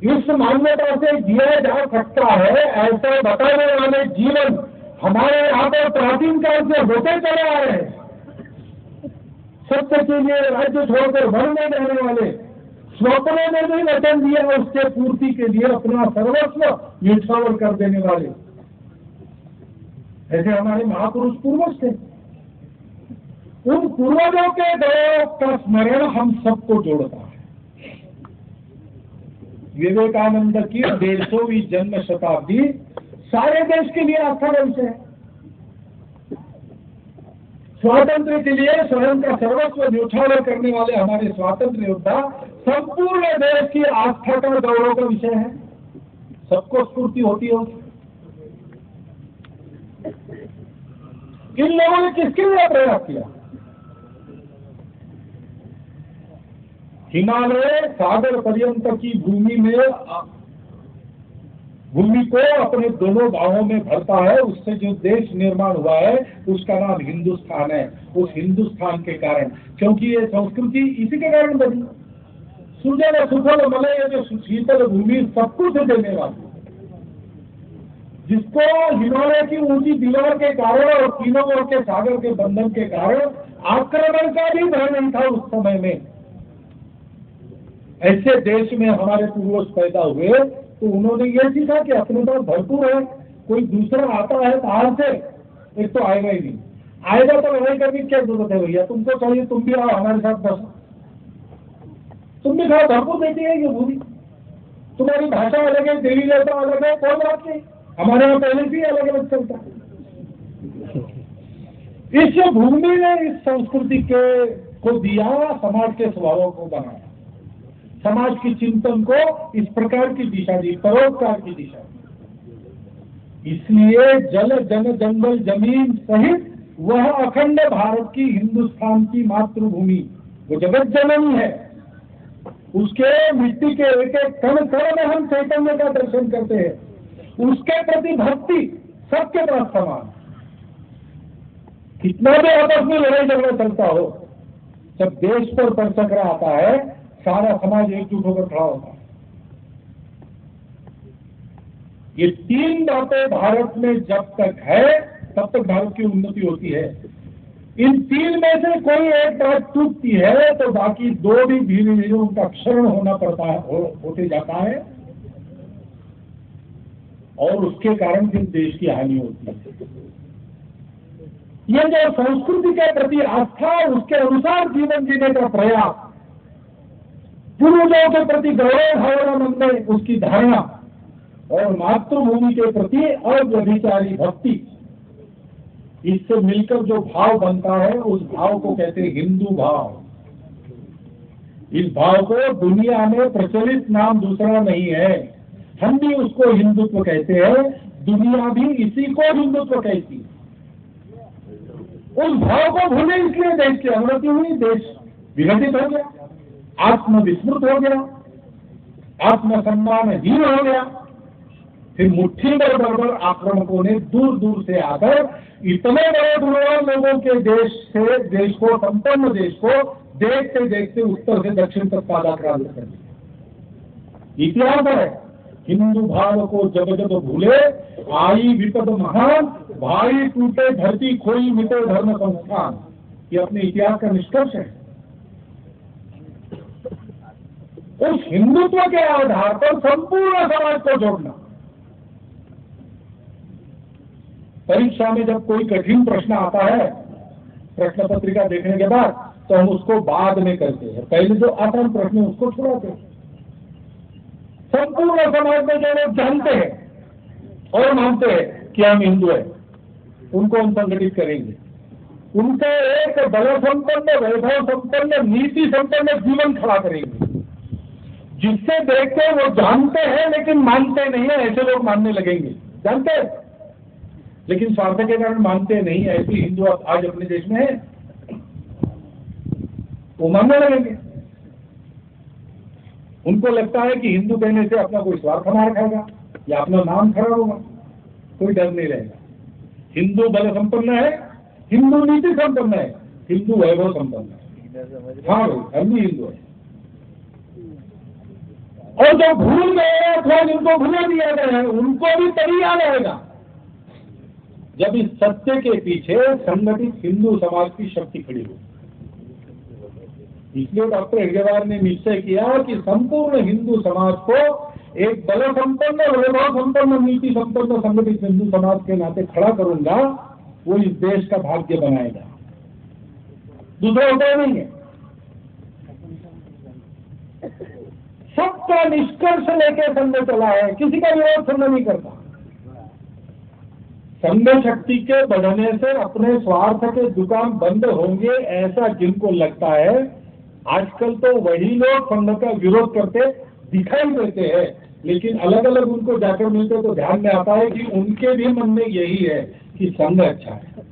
इस मान्यता से जिया जा सकता है ऐसा बताने वाले जीवन हमारे यहाँ पर प्राचीन काल से होते चले आ रहे हैं। सत्य के लिए राज्य छोड़कर वन में रहने वाले, स्वप्न में भी वचन दिया उसके पूर्ति के लिए अपना सर्वस्व न्यौछावर कर देने वाले, ऐसे हमारे महापुरुष पूर्वज थे। उन पूर्वजों के गौरव का स्मरण हम सबको जोड़ता है। विवेकानंद की 150वीं जन्म शताब्दी सारे देश के लिए आस्था का विषय है। स्वातंत्र के लिए स्वयं का सर्वस्व न्यौछावर करने वाले हमारे स्वातंत्र योद्धा संपूर्ण देश की आस्था का गौरव का विषय है। सबको स्फूर्ति होती है। इन लोगों ने किसके लिए प्रयास किया? हिमालय सागर पर्यंत की भूमि को अपने दोनों भागों में भरता है। उससे जो देश निर्माण हुआ है उसका नाम हिंदुस्तान है। उस हिंदुस्तान के कारण, क्योंकि ये संस्कृति इसी के कारण बनी। सुजल सुफल मलय, ये जो शीतल भूमि सब कुछ देने वाली, जिसको हिमालय की ऊंची दीवार के कारण और तीनों ओर के सागर के बंधन के कारण आक्रमण का भी भय नहीं था उस समय में। ऐसे देश में हमारे पूर्वज पैदा हुए तो उन्होंने ये सीखा कि अपने पास भरपूर है, कोई दूसरा आता है बाहर से, एक तो आएगा ही नहीं, आएगा तो लड़ाई करने की क्या जरूरत है भैया, तुमको चाहिए तुम भी आओ हमारे साथ बस, तुम भी खाओ, भरपूर देती है ये भूमि। तुम्हारी भाषा अलग है, देवी देवता अलग है, कोई बात नहीं, हमारे यहाँ पहले से अलग अलग चलता है। इस भूमि ने इस संस्कृति को दिया, समाज के स्वभावों को बनाया, समाज की चिंतन को इस प्रकार की दिशा दी, परोपकार की दिशा दी। इसलिए जल जन जंगल जमीन सहित वह अखंड भारत की, हिंदुस्तान की मातृभूमि, वो जगत जननी है। उसके मिट्टी के एक एक कण कण में हम चैतन्य का दर्शन करते हैं। उसके प्रति भक्ति सबके पास समान। कितना भी आपस में लड़ाई झगड़ा चलता हो, जब देश पर परचक्र आता है सारा समाज एकजुट होकर खड़ा होता है। ये तीन बातें भारत में जब तक है तब तक भारत की उन्नति होती है। इन तीन में से कोई एक बात टूटती है तो बाकी दो भी धीरे धीरे उनका क्षरण होना पड़ता है, होते जाता है, और उसके कारण फिर देश की हानि होती है। ये जो संस्कृति के प्रति आस्था, उसके अनुसार जीवन जीने का प्रयास, पूर्वजों के प्रति गौरव भावना मन में उसकी धारणा, और मातृभूमि के प्रति अव्यभिचारी भक्ति, इससे मिलकर जो भाव बनता है उस भाव को कहते हैं हिंदू भाव। इस भाव को दुनिया में प्रचलित नाम दूसरा नहीं है, हम भी उसको हिंदुत्व कहते हैं, दुनिया भी इसी को हिंदुत्व कहती है। उस भाव को भूले इसलिए देश की अवनति हुई, देश विघटित हो गया, आत्मविस्मृत हो गया, आत्मसम्मानहीन हो गया। फिर मुट्ठी भर बड़बड़ आक्रमकों ने दूर दूर से आकर इतने बड़े गुणवान लोगों के देश से, देश को, संपन्न देश को देखते देखते उत्तर से दक्षिण तक पादाक्रांत कर दिया। इतिहास है, हिंदू भाव को जब जब भूले आई विपद महान, भाई टूटे धरती खोई मिटे धर्म संस्थान। ये अपने इतिहास का निष्कर्ष है। उस हिंदुत्व के आधार पर संपूर्ण समाज को जोड़ना। परीक्षा में जब कोई कठिन प्रश्न आता है, प्रश्न पत्रिका देखने के बाद, तो हम उसको बाद में करते हैं, पहले जो आसान प्रश्न है उसको छुड़ाते हैं। संपूर्ण समाज में जो लोग जानते हैं और मानते हैं कि हम हिंदू हैं, उनको हम संगठित करेंगे, उनका एक बल संपन्न, वैभव संपन्न, नीति संपन्न जीवन खड़ा करेंगे, जिससे देखते वो जानते हैं लेकिन मानते नहीं है, ऐसे लोग मानने लगेंगे। जानते हैं लेकिन स्वार्थ के कारण मानते नहीं, ऐसे हिंदू आज अपने देश में है, वो मानने लगेंगे। उनको लगता है कि हिंदू कहने से अपना कोई स्वार्थ मार खाएगा या अपना नाम खराब होगा, कोई डर नहीं रहेगा। हिंदू बल संपन्न है, हिंदू नीति संपन्न है, हिंदू वैभव संपन्न है। हाँ भाई, हम भी हिंदू है। और जो भूल गए अथवा जिनको भुला दिया गया है, उनको भी तभी याद आएगा जब इस सत्य के पीछे संगठित हिंदू समाज की शक्ति खड़ी हो। इसलिए डॉक्टर हेडगेवार ने निश्चय किया कि संपूर्ण हिंदू समाज को एक बल संपन्न, वैभव संपन्न, नीति संपन्न संगठित हिंदू समाज के नाते खड़ा करूंगा, वो इस देश का भाग्य बनाएगा, दूसरा उपाय नहीं है। सबका निष्कर्ष लेके संघ चला है, किसी का विरोध संघ नहीं करता। संघ शक्ति के बढ़ने से अपने स्वार्थ के दुकान बंद होंगे ऐसा जिनको लगता है, आजकल तो वही लोग संघ का विरोध करते दिखाई देते हैं, लेकिन अलग अलग उनको जाकर मिलते तो ध्यान में आता है कि उनके भी मन में यही है कि संघ अच्छा है।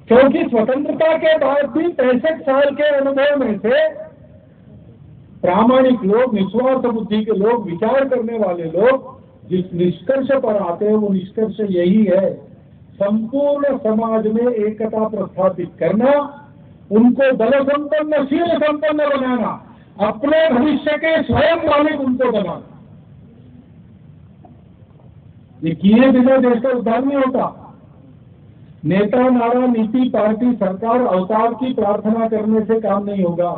क्योंकि स्वतंत्रता के बाद भी 65 साल के अनुभव में से प्रामाणिक लोग, निस्वार्थ बुद्धि के लोग, विचार करने वाले लोग जिस निष्कर्ष पर आते हैं वो निष्कर्ष यही है, संपूर्ण समाज में एकता प्रस्थापित करना, उनको बल संपन्न, शील संपन्न बनाना, अपने भविष्य के स्वयं मालिक उनको बनाना। ये किए बिना देश का उद्धार नहीं होता। नेता, नारा, नीति, पार्टी, सरकार, अवतार की प्रार्थना करने से काम नहीं होगा।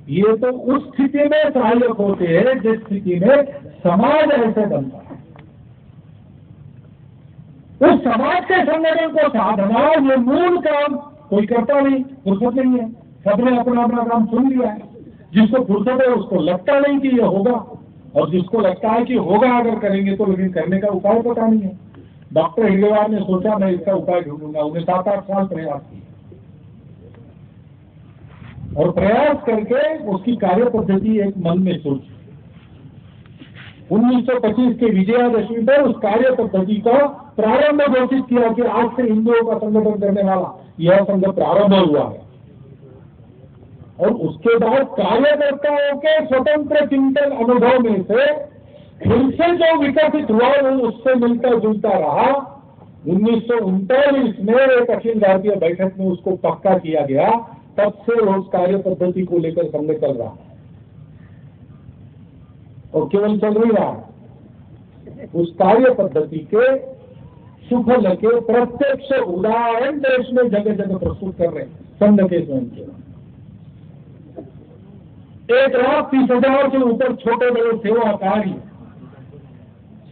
ये तो उस स्थिति में सहायक होते हैं जिस स्थिति में समाज ऐसे बनता है। उस समाज के संगठन को साधना, ये मूल काम कोई करता नहीं, फुर्सत नहीं है। सबने अपना अपना काम सुन लिया है। जिसको फुर्सत है उसको लगता नहीं कि ये होगा, और जिसको लगता है कि होगा अगर करेंगे तो, लेकिन करने का उपाय पता नहीं है। डॉक्टर हिंगेवार ने सोचा मैं इसका उपाय ढूंढूंगा, उन्हें 7-8 साल प्रयास किया और प्रयास करके उसकी कार्य पद्धति एक मन में सोची। 1925 के विजयादशमी पर उस कार्य पद्धति का प्रारंभ घोषित किया कि आज से हिंदुओं का संगठन करने वाला यह संघ प्रारंभ हुआ है। और उसके बाद कार्यकर्ताओं के स्वतंत्र चिंतन अनुभव में से फिर से जो विकसित हुआ वो उससे मिलता जुलता रहा। 1939 में एक अखिल भारतीय बैठक में उसको पक्का किया गया, तब से उस कार्य पद्धति को लेकर संघ चल रहा है। और केवल चल नहीं रहा, उस कार्य पद्धति के सुफल के प्रत्यक्ष उदाहरण देश में जगह जगह प्रस्तुत कर रहे हैं संघ के स्वयं के। 1,30,000 से ऊपर छोटे बड़े सेवा कार्य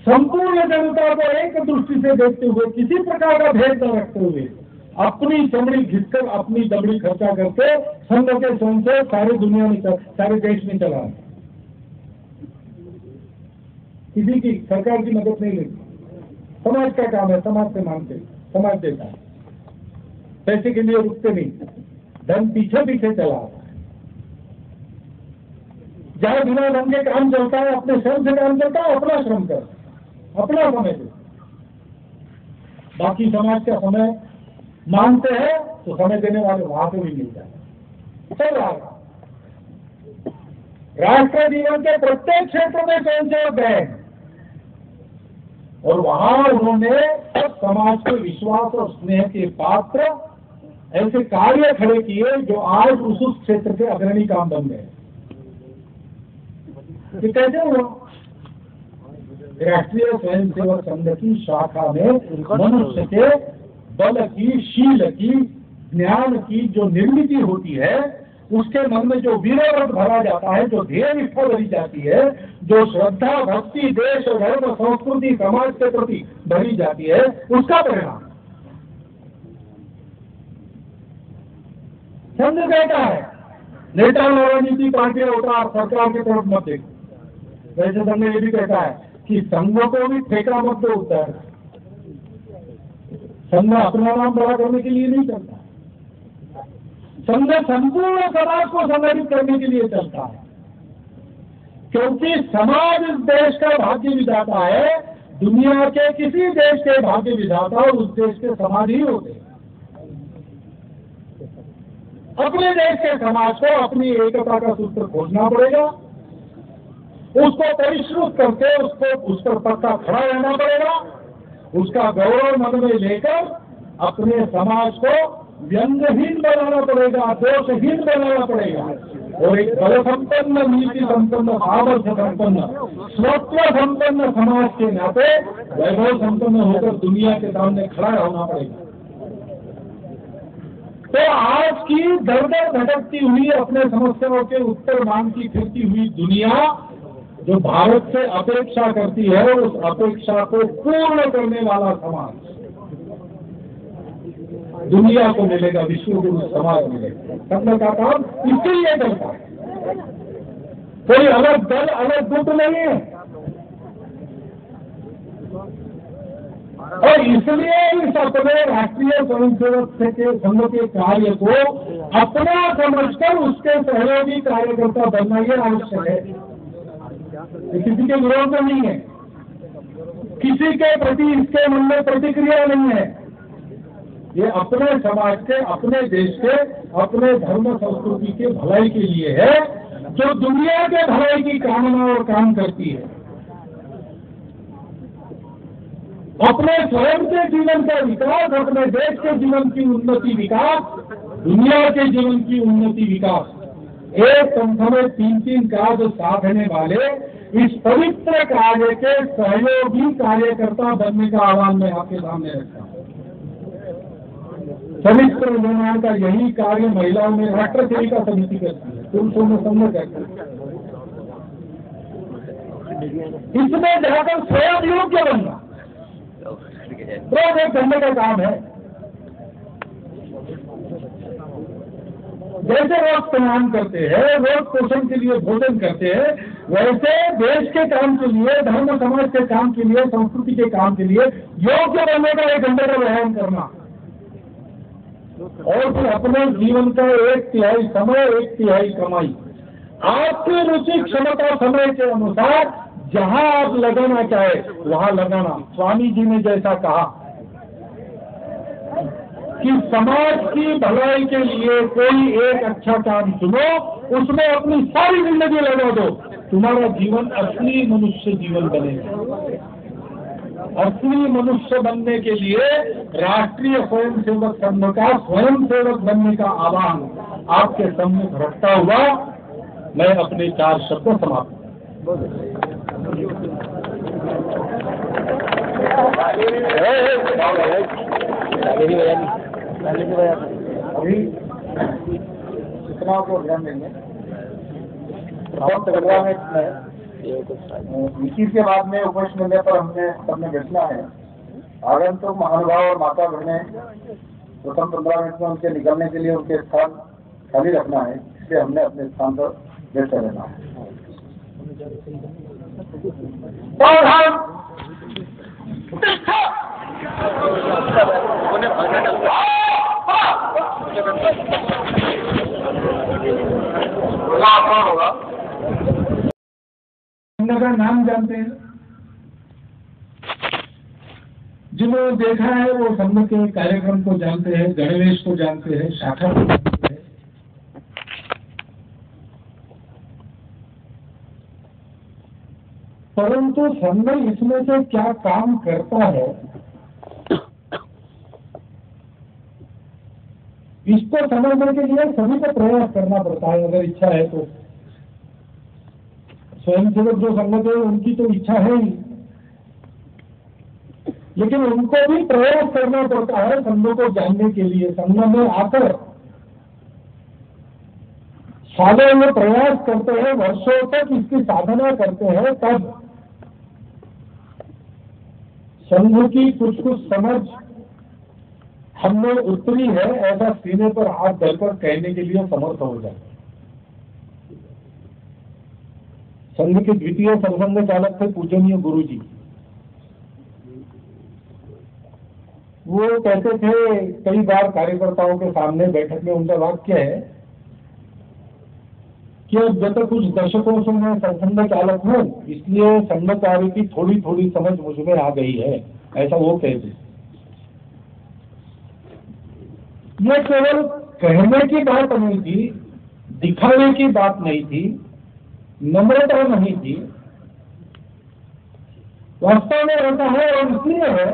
संपूर्ण जनता को एक दृष्टि से देखते हुए, किसी प्रकार का भेद न रखते हुए, अपनी चमड़ी घिसकर अपनी दबड़ी खर्चा करके संघ के स्वयं से सारी दुनिया में, सारे देश में चला। किसी की सरकार की मदद नहीं लेती, समाज का काम है, समाज से मांगते, समाज देता है, पैसे के लिए रुकते नहीं, धन पीछे पीछे चला आता है। जहां बिना धन के काम चलता है, अपने श्रम से काम चलता है, अपना श्रम कर, अपना समय दे। बाकी समाज का समय मांगते हैं तो समय देने वाले वहां से भी मिल जाए। चल रहा है राष्ट्र जीवन के प्रत्येक क्षेत्र में स्वयंसेवक गए और वहां उन्होंने समाज के विश्वास और स्नेह के पात्र ऐसे कार्य खड़े किए जो आज उस क्षेत्र के अग्रणी काम बन गए। ये कैसे हुआ? राष्ट्रीय स्वयंसेवक संघ की शाखा में मनुष्य के बल की, शील की, ज्ञान की जो निर्मिति होती है, उसके मन में जो वीररस भरा जाता है, जो ध्येय निष्ठा भरी जाती है, जो श्रद्धा, भक्ति, देश, धर्म, संस्कृति, समाज के प्रति भरी जाती है, उसका परिणाम संघ कहता है। नेता, नीति, पार्टी, अवतार, सरकार की तरफ मत देखो। वैसे संघ ये भी कहता है कि संघ को भी ठेका मत दो उत्तर। संघ अपना नाम बड़ा करने के लिए नहीं चलता, संघ संपूर्ण समाज को संगठित करने के लिए चलता है, क्योंकि समाज इस देश का भाग्य विधाता है। दुनिया के किसी देश के भाग्य विधाता उस देश के समाज ही होते हैं। अपने देश के समाज को अपनी एकता का सूत्र खोजना पड़ेगा, उसको परिष्कृत करके उसको उस पर पक्का खड़ा रहना पड़ेगा, उसका गौरव मन में लेकर अपने समाज को व्यंग्यहीन बनाना पड़ेगा, दोषहीन बनाना पड़ेगा और एक बल संपन्न, नीति संपन्न, सामर्थ्य संपन्न, स्वत्व संपन्न समाज के नाते वैभव संपन्न होकर दुनिया के सामने खड़ा होना पड़ेगा। तो आज की दर दर भटकती हुई, अपने समस्याओं के उत्तर मांगती फिरती हुई दुनिया जो भारत से अपेक्षा करती है, उस अपेक्षा को पूर्ण करने वाला समाज दुनिया को मिलेगा, विश्व गुरु समाज मिलेगा। संघ का काम इसलिए करता है, कोई अलग दल, अलग गुट नहीं है। और इसलिए इस अपने राष्ट्रीय स्वयंसेवक संघ के कार्य को अपना समझकर उसके सहयोगी कार्यकर्ता बनना ये आवश्यक है। ये किसी के विरोध में नहीं है, किसी के प्रति इसके मन में प्रतिक्रिया नहीं है। ये अपने समाज के, अपने देश के, अपने धर्म संस्कृति के भलाई के लिए है, जो दुनिया के भलाई की कामना और काम करती है। अपने स्वयं के जीवन का विकास, अपने देश के जीवन की उन्नति विकास, दुनिया के जीवन की उन्नति विकास, एक पंथ में तीन तीन कार्य साधने वाले इस पवित्र कार्य के सहयोगी कार्यकर्ता बनने का आह्वान मैं आपके सामने रखता हूँ। चरित्र निर्माण का यही कार्य महिलाओं में राष्ट्र सेविका समिति करती है, पुरुषों में संघ करती है। इसमें जाकर स्वयं योग्य बनना रोज एक करने का काम है। जैसे रोज स्नान करते हैं, रोज पोषण के लिए भोजन करते हैं, वैसे देश के काम के लिए, धर्म समाज के काम के लिए, संस्कृति के काम के लिए योग्य बनने का 1 घंटे का व्यायाम करना और फिर अपने जीवन का 1/3 समय, 1/3 कमाई आपकी रुचि, क्षमता, समय के अनुसार जहां आप लगाना चाहे वहां लगाना। स्वामी जी ने जैसा कहा कि समाज की भलाई के लिए कोई एक अच्छा काम चुनो, उसमें अपनी सारी जिंदगी लगा दो, तुम्हारा जीवन असली मनुष्य जीवन बनेगा। असली मनुष्य बनने के लिए राष्ट्रीय स्वयंसेवक संघ का स्वयंसेवक बनने का आह्वान आपके सम्मुख रखता हुआ मैं अपने 4 शब्द समाप्त। अभी इतना को ध्यान देंगे। इसी के बाद में उपस्थित मिलने पर हमने सबने बैठना है। आगंतुक महानुभाव और माता बहने प्रथम 15 मिनट में उनके निकलने के लिए उनके स्थान खाली रखना है, इसलिए हमने अपने स्थान पर बैठ कर रहना है। और हम होगा का नाम जानते हैं, जिन्होंने देखा है वो संघ के कार्यक्रम को जानते हैं, गणवेश को जानते हैं, शाखा को जानते हैं। परंतु संघ इसमें से क्या काम करता है इसको समझने के लिए सभी को प्रयास करना पड़ता है, अगर इच्छा है तो। स्वयंसेवक जो संघ है उनकी तो इच्छा है ही, लेकिन उनको भी प्रयास करना पड़ता है संघ को जानने के लिए। संघ में आकर सालों में प्रयास करते हैं, वर्षों तक इसकी साधना करते हैं, तब संघ की कुछ कुछ समझ हमने उतरी है, ऐसा सीने पर हाथ धरकर कहने के लिए समर्थ हो जाए। संघ के द्वितीय सरसंघ चालक थे पूजनीय गुरु जी। वो कहते थे कई बार कार्यकर्ताओं के सामने बैठक में, उनका वाक्य है कि अब जब तक कुछ दशकों से मैं सरसंघ चालक हूं, इसलिए संघ कार्य की थोड़ी थोड़ी समझ मुझ में आ गई है, ऐसा वो कहते। ये केवल कहने की बात नहीं थी, दिखाने की बात नहीं थी, नम्रता नहीं थी, वास्तव में रहता है। और इसलिए है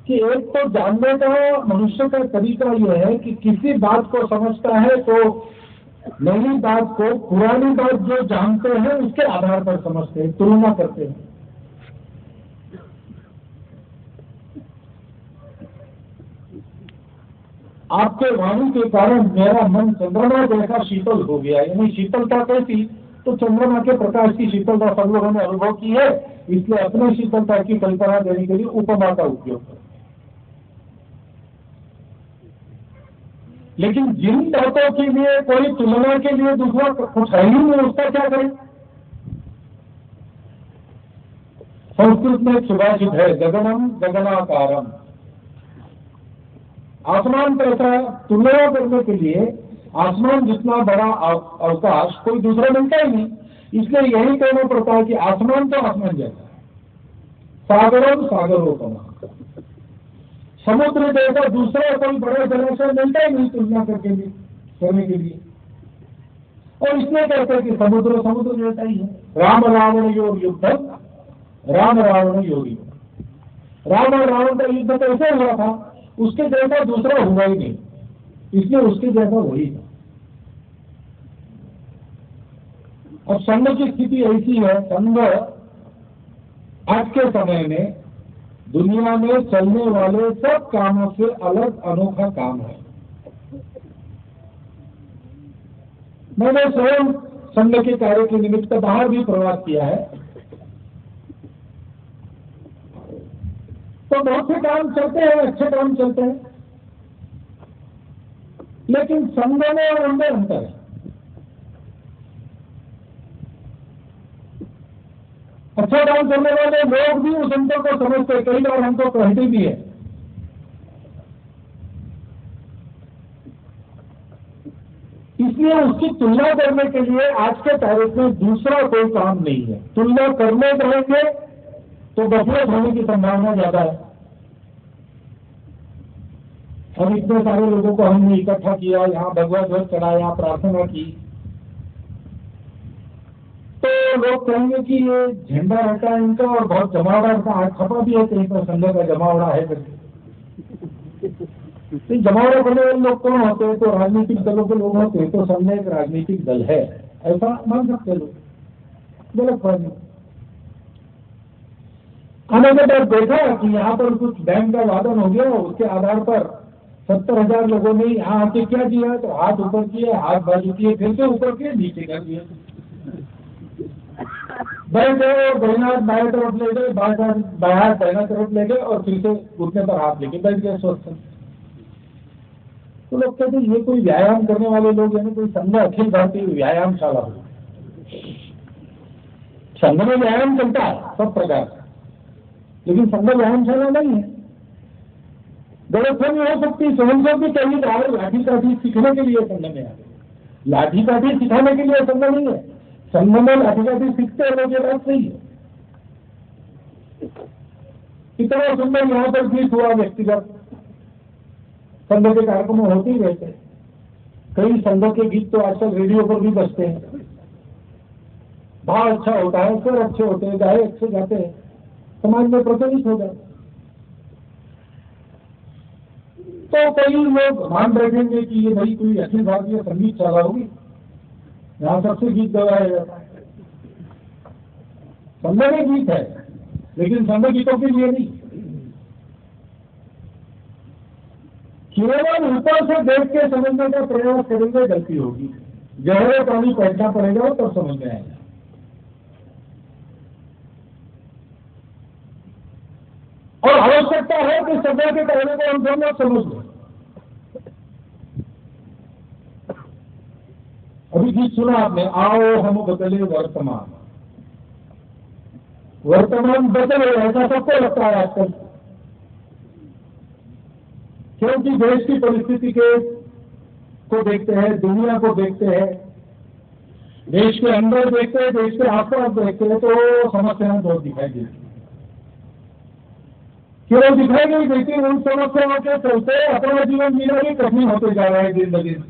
कि एक तो जानने का मनुष्य का तरीका यह है कि किसी बात को समझता है तो नई बात को, पुरानी बात जो जानते हैं उसके आधार पर समझते हैं, तुलना करते हैं। आपके वाणी के कारण मेरा मन चंद्रमा जैसा शीतल हो गया। यानी शीतलता कैसी, तो चंद्रमा के प्रकाश की शीतलता सब लोगों ने अनुभव की है, इसलिए अपने शीतलता की कल्पना देने के लिए उपमा का उपयोग करें। लेकिन जिन बातों के लिए कोई तुलना के लिए दूसरा कुछ है ही नहीं, उसका क्या करें? संस्कृत में एक सुभाषित है, गगनम गगनाकारम। आसमान पर ऐसा तुलना करने के लिए आसमान जितना बड़ा अवकाश कोई दूसरा मिलता ही नहीं, इसलिए यही कहना पड़ता है कि आसमान तो आसमान जैसा है, सागरम सागरोपमा। समुद्र जैसा दूसरा कोई बड़ा जलाशय मिलता ही नहीं तुलना करने के लिए। और इसलिए कहते हैं कि समुद्र समुद्र जैसा ही है। राम रावण योग युद्धम, राम रावण योग युद्ध। राम और रावण का युद्ध कैसे हुआ था, उसके जैसा दूसरा हुआ ही नहीं, इसलिए उसके जैसा वही था। अब संघ की स्थिति ऐसी है, संघ आज के समय में दुनिया में चलने वाले सब कामों से अलग अनोखा काम है। मैंने स्वयं संघ के कार्य के निमित्त बाहर भी प्रवास किया है, तो बहुत से काम चलते हैं, अच्छे काम चलते हैं, लेकिन संघ में और अंदर अंतर है। अच्छा काम करने वाले लोग भी उस अंतर को समझते हैं, कई बार हमको कहते भी है। इसलिए उसकी तुलना करने के लिए आज के तारीख में दूसरा कोई काम नहीं है। तुलना करने रहेंगे तो गफलत होने की संभावना ज्यादा है। हम इतने सारे लोगों को हमने इकट्ठा किया, यहाँ भगवत ध्वज चढ़ाया, प्रार्थना की, तो लोग कहेंगे कि ये झंडा रहता है इनका और बहुत जमावड़ा रहता है, छपा भी है कहीं पर संघ का जमावड़ा है करके। जमावड़ा करने वाले लोग कौन होते हैं, तो राजनीतिक दलों के लोग होते हैं, तो संघ एक राजनीतिक दल है, ऐसा मान सकते लोग, गलत बात नहीं। आने के बाद देखा कि यहाँ पर कुछ बैंक का वादन हो गया, उसके आधार पर 70,000 लोगों ने यहाँ आके क्या किया, तो हाथ ऊपर किए, हाथ बाजू किए, फिर से ऊपर किए, नीचे कर दिया, बैठ गए और बहना बाएं तरफ ले गए, बाहर बहना तरफ ले गए और फिर से घुटने पर हाथ लेके बैठ गए स्वस्थ। तो लोग कहते ये कोई व्यायाम करने वाले लोग, यानी कोई संघ अखिल भारतीय व्यायामशाला हो। संघ में व्यायाम चलता है सब प्रकार का, लेकिन संघ व्यायामशाला नहीं है। गलतफहमी हो सकती है, स्वयं भी कहीं बाहर लाठी काठी सीखने के लिए संघ में आ गए, लाठी काठी सिखाने के लिए संघ नहीं है। संघ में लाठी काठी सीखते हैं लोग, ये बात सही है। इतना सुंदर यहाँ पर गीत हुआ व्यक्तिगत, संघ के कार्यक्रम होते ही रहते हैं। कई संघ के गीत तो आजकल रेडियो पर भी बजते हैं, भाव अच्छा होता है, स्वर अच्छे होते हैं, गाये अच्छे गाते हैं, समाज में प्रचलित हो जाते। तो कई लोग मान बैठेंगे कि ये भाई कोई अखिल भारतीय संगीत शाला होगी, यहाँ सबसे गीत गवाया जाता है। संघ में गीत है, लेकिन संघ गीतों के लिए नहीं। केवल ऊपर से देख के समझने का प्रयास करेंगे, गलती होगी। गहरे पानी पढ़ना पड़ेगा तब तो समझ में आएगा। और आवश्यकता है कि सभा के कहने को हम दोनों समझ लें। अभी गीत सुना आपने, आओ हम बदले वर्तमान। वर्तमान बदले ऐसा सबको लगता है आजकल, क्योंकि देश की परिस्थिति को देखते हैं, दुनिया को देखते हैं, देश के अंदर देखते हैं, देश के आसपास देखते हैं, तो समस्याएं बहुत दिखाई देती हैं। क्यों दिखाई नहीं देती? उन समस्याओं के चलते अपना जीवन जीना भी कठिन होते जा रहा है दिन ब दिन।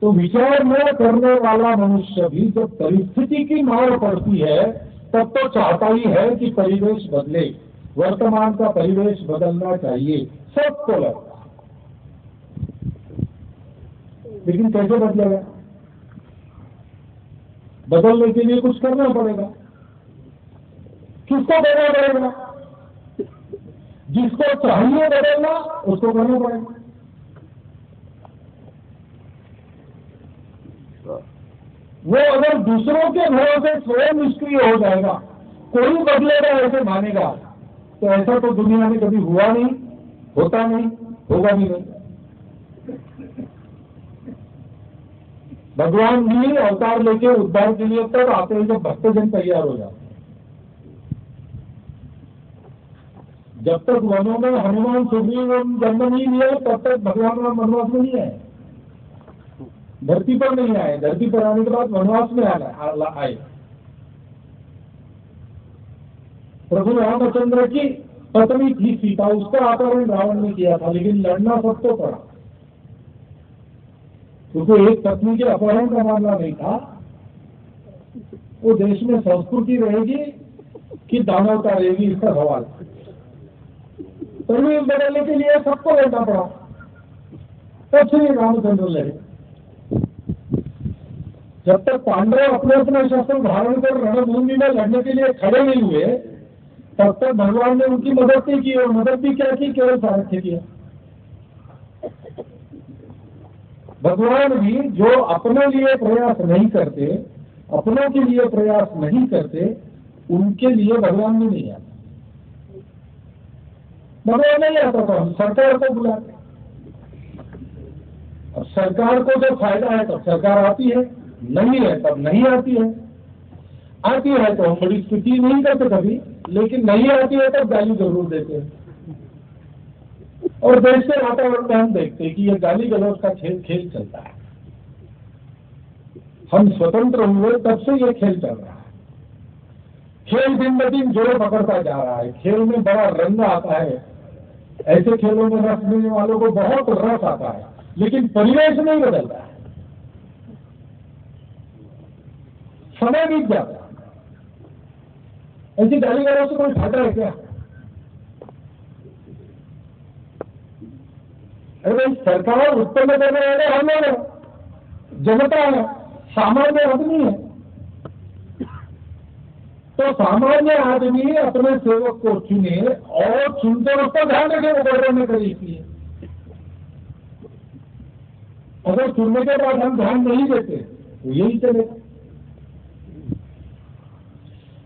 तो विचार न करने वाला मनुष्य भी जब परिस्थिति की मार पड़ती है तब तो चाहता ही है कि परिवेश बदले, वर्तमान का परिवेश बदलना चाहिए, सबको लगता है। लेकिन कैसे बदलेगा? बदलने के लिए कुछ करना पड़ेगा। किसको करना पड़ेगा? जिसको चाहिए बदलना उसको करना पड़ेगा। वो अगर दूसरों के भरोसे स्वयं निष्क्रिय हो जाएगा, कोई बदलेगा ऐसे मानेगा, तो ऐसा तो दुनिया में कभी हुआ नहीं, होता नहीं, होगा भी नहीं। भगवान भी अवतार लेके उद्धार के लिए तब आते हैं जब भक्तजन तैयार हो जाते हैं। जब तक वनों में हनुमान सुग्रीव जन्म नहीं लिया तब तक भगवान राम वनवास में नहीं आए, धरती पर नहीं आए। धरती पर आने के बाद वनवास में आए। प्रभु रामचंद्र की पत्नी थी सीता, उसका अपहरण रावण ने किया था, लेकिन लड़ना सबको पड़ा, क्योंकि एक पत्नी के अपहरण का मामला नहीं था। वो देश में संस्कृति रहेगी कि दानव का रहेगी, इसका सवाल। परवीन बदलने के लिए सबको लड़ना पड़ा, तब श्री रामचंद्र लड़े। जब तक पांडव अपने अपने शस्त्र धारण कर रणभूमि में लड़ने के लिए खड़े नहीं हुए, तब तक भगवान ने उनकी मदद नहीं की। और मदद भी क्या की? केवल सारथ्य किया। भगवान भी जो अपने लिए प्रयास नहीं करते, अपनों के लिए प्रयास नहीं करते, उनके लिए भगवान भी नहीं आता। भगवान नहीं आता तो हम सरकार को बुलाते। अब सरकार को जब फायदा है तब सरकार आती है, नहीं है तब नहीं आती है। आती है तो हम बड़ी स्तुति नहीं करते कभी, लेकिन नहीं आती है तब गाली जरूर देते हैं। और देश के वातावरण में हम देखते हैं कि ये गाली गलौज का खेल चलता है। हम स्वतंत्र हुए तब से ये खेल चल रहा है। खेल दिन ब दिन जोर पकड़ता जा रहा है। खेल में बड़ा रंग आता है। ऐसे खेलों में रस लेने वालों को बहुत रस आता है, लेकिन परिवेश नहीं बदलता है। समय बीत जाता है। ऐसी गाली गलौज से कोई फायदा है क्या? अरे सरकार उत्पन्न करने वाले हम लोग, जनता है, सामान्य आदमी है। तो सामान्य आदमी अपने सेवक को चुने और चुनते वक्त ध्यान रखे वो गड़बड़ में करे। इसलिए अगर चुनने के बाद हम ध्यान नहीं देते तो यही चलेगा।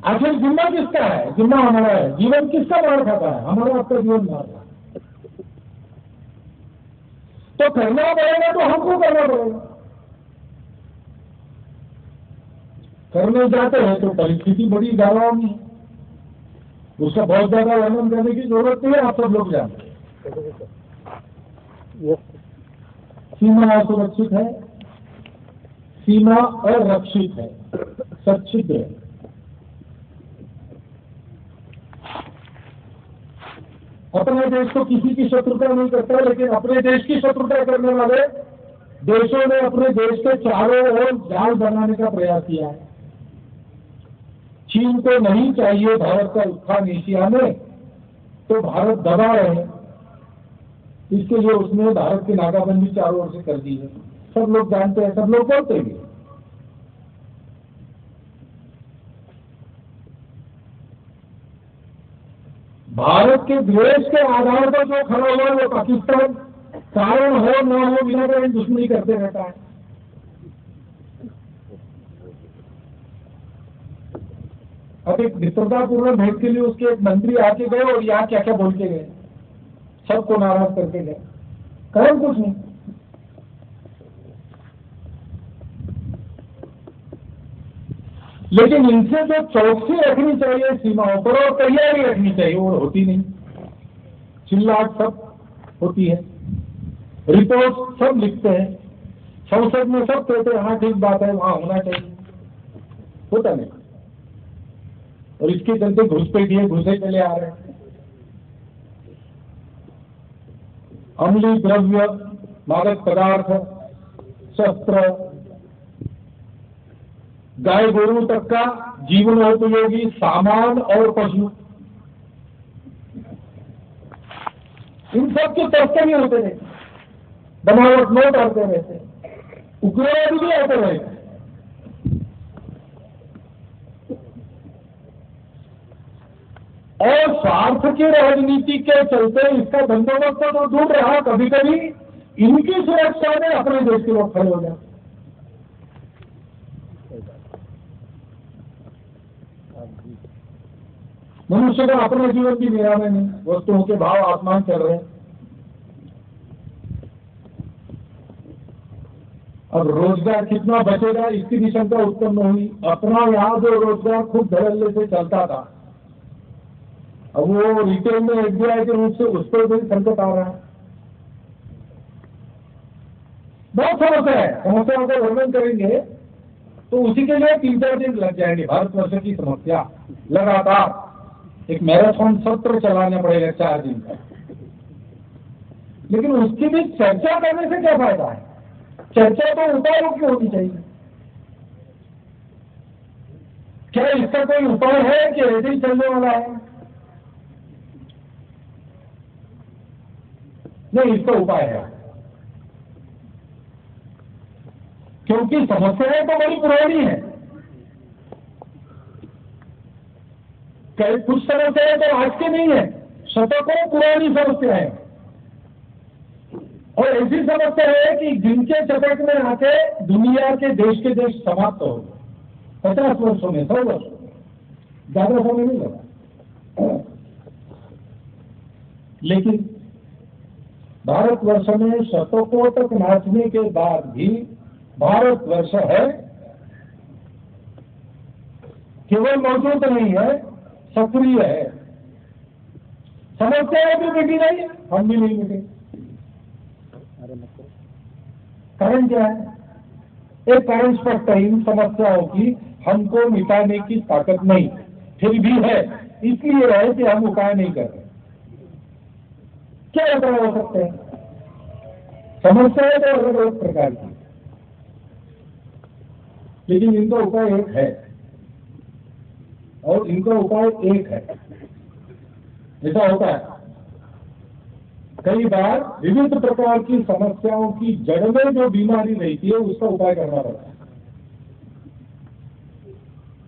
आखिर जिम्मा किसका है? जिम्मा हमारा है। जीवन किसका मार खाता है? हमारा आपका जीवन मार रहा है। तो करना पड़ेगा तो हमको करना पड़ेगा। करने जाते हैं तो परिस्थिति बड़ी डरावनी है, उसका बहुत ज्यादा वर्णन करने की जरूरत नहीं है, आप सब लोग जानते हैं। सीमा असुरक्षित है, सीमा अरक्षित है, सच्छिद्र है। अपने देश को किसी की शत्रुता नहीं करता, लेकिन अपने देश की शत्रुता करने वाले देशों ने अपने देश के चारों ओर जाल बनाने का प्रयास किया है। चीन को नहीं चाहिए भारत का उत्थान एशिया में, तो भारत दबा रहे। इसके लिए उसने भारत की नाकाबंदी चारों ओर से कर दी है। सब लोग जानते हैं, सब लोग बोलते हैं। भारत के द्वेष के आधार पर जो खड़ा हुआ वो पाकिस्तान कारण हो न हो बिना कहीं दुश्मनी करते रहता है। अब एक मित्रतापूर्ण भेंट के लिए उसके एक मंत्री आके गए और यहाँ क्या क्या बोल के गए, सबको नाराज करके गए। कारण कुछ नहीं। लेकिन इनसे जो चौकसी रखनी चाहिए सीमाओं पर और तैयारी रखनी चाहिए वो होती नहीं। चिल्लाट सब होती है, रिपोर्ट सब लिखते हैं, संसद में सब कहते हैं हाँ ठीक बात है, वहां होना चाहिए, होता नहीं। और इसके चलते घुसपैठिए घुसे चले आ रहे हैं। अम्लीय द्रव्य, मादक पदार्थ, शस्त्र, गाय गोरू तक का जीवनोपयोगी सामान और पशु, इन सब के तस्करी होते रहे, बनावट नोट आते रहते, उग्रवादी भी आते रहे। और स्वार्थ की राजनीति के चलते इसका बंदोबस्त तो दूर रहा, कभी कभी इनकी सुरक्षा में अपने देश के लोग खड़े हो जाते। मनुष्य का अपना जीवन भी निरामय नहीं, वस्तुओं के भाव आसमान चल रहे हैं। अब रोजगार कितना बचेगा इसकी भी शंका उत्पन्न हुई। अपना यहाँ जो रोजगार खुद धड़ल्ले से चलता था, अब वो रिटेल में एफडीआई के रूप से उस पर भी संकट आ रहा है। बहुत समस्या है, समस्याओं का वर्णन करेंगे तो उसी के लिए 3-4 दिन लग जाएंगे। भारतवर्ष की समस्या लगातार एक मैराथन सत्र चलाना पड़ेगा 4 दिन का। लेकिन उसकी भी चर्चा करने से क्या फायदा है? चर्चा तो उपायों की होनी चाहिए। क्या इसका कोई उपाय है कि ऐसे ही चलने वाला है? नहीं, इसका उपाय है, क्योंकि समस्याएं तो बड़ी पुरानी है। कुछ समस्याएं तो आज की नहीं है, शतकों पुरानी समस्याएं, और ऐसी समस्या है कि जिनके चपेट में आके दुनिया के देश समाप्त हो गए 50 वर्षों में, 100 वर्षों में, ज्यादा समय नहीं लगा। लेकिन भारतवर्ष में शतकों तक नाचने के बाद भी भारतवर्ष है, केवल मौजूद नहीं है, सक्रिय है। समस्याएं भी मिटी नहीं, हम भी नहीं मिटे। कारण क्या है? एक कारण स्पष्ट है, इन समस्याओं की हमको मिटाने की ताकत नहीं, फिर भी है, इसलिए है कि हम उपाय नहीं कर रहे। क्या उपाय हो सकते हैं? समस्याएं तो अलग अलग प्रकार की, लेकिन इनका उपाय एक है, और इनका उपाय एक है। ऐसा होता है कई बार विविध प्रकार की समस्याओं की जड़ में जो बीमारी रहती है उसका उपाय करना पड़ता है।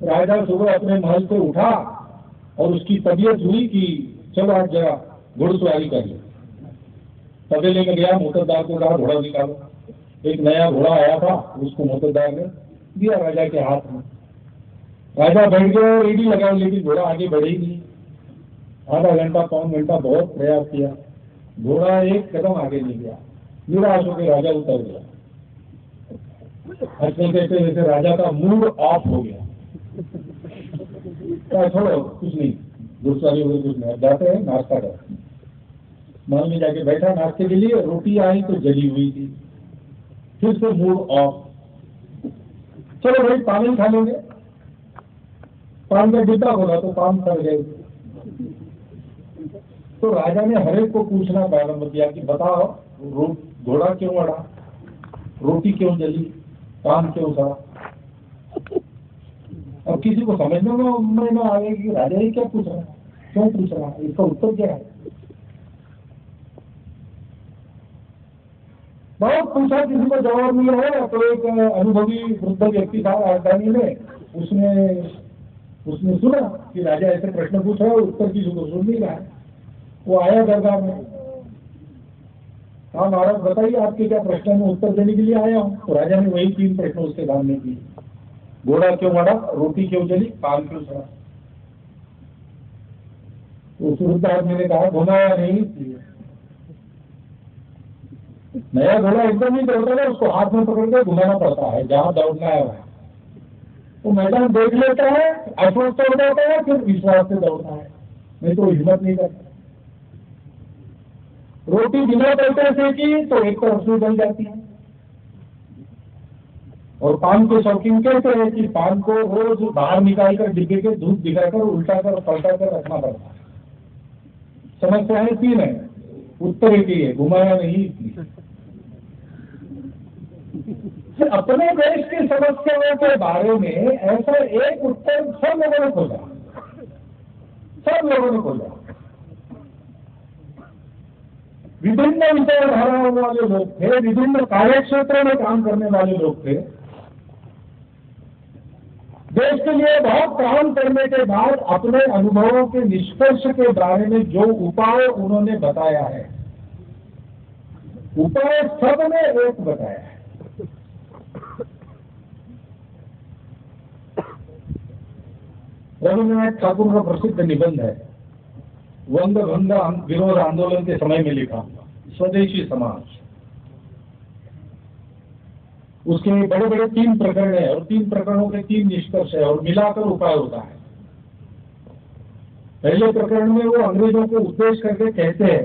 राजा सुबह अपने महल से उठा और उसकी तबीयत हुई कि चलो आज जरा घुड़सवारी कर लो। तबेले में गया, मोतरदार को कहा घोड़ा निकालो। एक नया घोड़ा आया था, उसको मोतरदार ने दिया राजा के हाथ में। राजा बैठ गया, रेडी लगा, लेकिन घोड़ा आगे बढ़े ही नहीं। आधा घंटा, पौन घंटा बहुत प्रयास किया, घोड़ा एक कदम आगे नहीं गया। निराश होकर राजा उतर गया। हंसने कहते जैसे राजा का मूड ऑफ हो गया। छोड़ो, कुछ नहीं, घुड़सवारी हुई, कुछ नहीं, जाते हैं नाश्ता कर। महल में जाके बैठा नाश्ते के लिए, रोटी आई तो जली हुई थी, फिर से मूड ऑफ। चलो भाई पान खा लेंगे। पान का डिब्बा होगा तो पान सड़ गए। तो राजा ने हरेक को पूछना प्रारंभ किया कि बताओ, घोड़ा क्यों अड़ा, रोटी क्यों जली, पान क्यों सड़ा। अब किसी को समझने में ना आए कि राजा ही क्या पूछ रहा है, क्यों पूछ रहा है, इसका उत्तर क्या है। बहुत पूछा, किसी को जवाब नहीं है। तो एक अनुभवी वृद्ध व्यक्ति था राजधानी में, उसने सुना कि राजा ऐसे प्रश्न पूछ रहा है, उत्तर किसी को सुन नहीं रहा है। वो आया दरबार में, हाँ महाराज बताइए आपके क्या प्रश्न में उत्तर देने के लिए आया हूँ। तो राजा ने वही 3 प्रश्न उसके सामने किए, घोड़ा क्यों अड़ा, रोटी क्यों जली, पान क्यों सड़ा। तो उस वृद्ध आदमी ने कहा घुमाया नहीं, नया घोड़ा एकदम नहीं दौड़ता है, उसको हाथ में पकड़ कर घुमाना पड़ता है जहां दौड़ना है वहां। वो मैदान देख लेता है, आश्वस्त हो जाता है, फिर विश्वास से दौड़ता है, नहीं तो हिम्मत नहीं करता। रोटी बिना तलते सेकी तो एक तरफ से बन जाती है। और पान के शौकीन कहते हैं कि पान को रोज बाहर निकालकर डिब्बे के दूध दिखाकर उल्टा कर पलटा कर रखना पड़ता है। समस्याएं 3 है, उत्तर एक ही है, घुमाया नहीं। अपने देश की समस्याओं के बारे में ऐसा एक उत्तर सब लोगों ने खोजा, सब लोगों ने खोजा। विभिन्न विचारधाराओं वाले लोग थे, विभिन्न कार्यक्षेत्रों में काम करने वाले लोग थे। देश के लिए बहुत काम करने के बाद अपने अनुभवों के निष्कर्ष के बारे में जो उपाय उन्होंने बताया है, उपाय सबने एक बताया है। रविन्द्रनाथ ठाकुर का प्रसिद्ध निबंध है, वंग भंग विरोध आंदोलन के समय में लिखा स्वदेशी समाज। उसके बड़े बड़े 3 प्रकरण है और 3 प्रकरणों के 3 निष्कर्ष है और मिलाकर उपाय होता है। पहले प्रकरण में वो अंग्रेजों को उद्देश्य करके कहते हैं,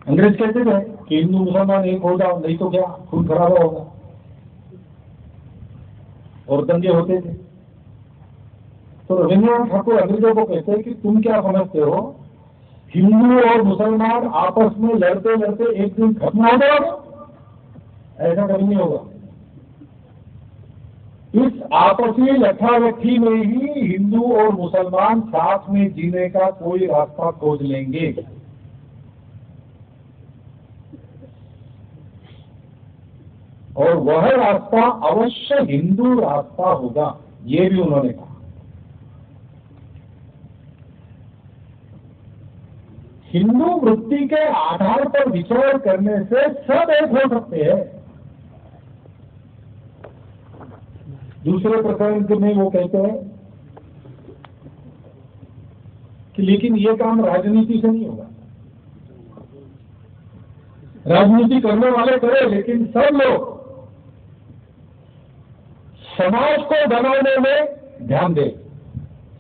अंग्रेज कहते थे कि हिंदू मुसलमान एक हो जाओ, नहीं तो क्या खून खराबा होगा, और दंगे होते थे। तो रविन्द्रनाथ ठाकुर अंग्रेजों को कहते हैं कि तुम क्या समझते हो, हिंदू और मुसलमान आपस में लड़ते लड़ते एक दिन खत्म हो जाओगे? ऐसा कभी नहीं होगा। इस आपसी लठालठी में ही हिंदू और मुसलमान साथ में जीने का कोई रास्ता खोज लेंगे। और वह रास्ता अवश्य हिंदू रास्ता होगा, ये भी उन्होंने कहा। हिंदू वृत्ति के आधार पर विचार करने से सब एक हो सकते हैं। दूसरे प्रकरण में वो कहते हैं कि लेकिन ये काम राजनीति से नहीं होगा। राजनीति करने वाले करें, लेकिन सब लोग समाज को बनाने में ध्यान दें।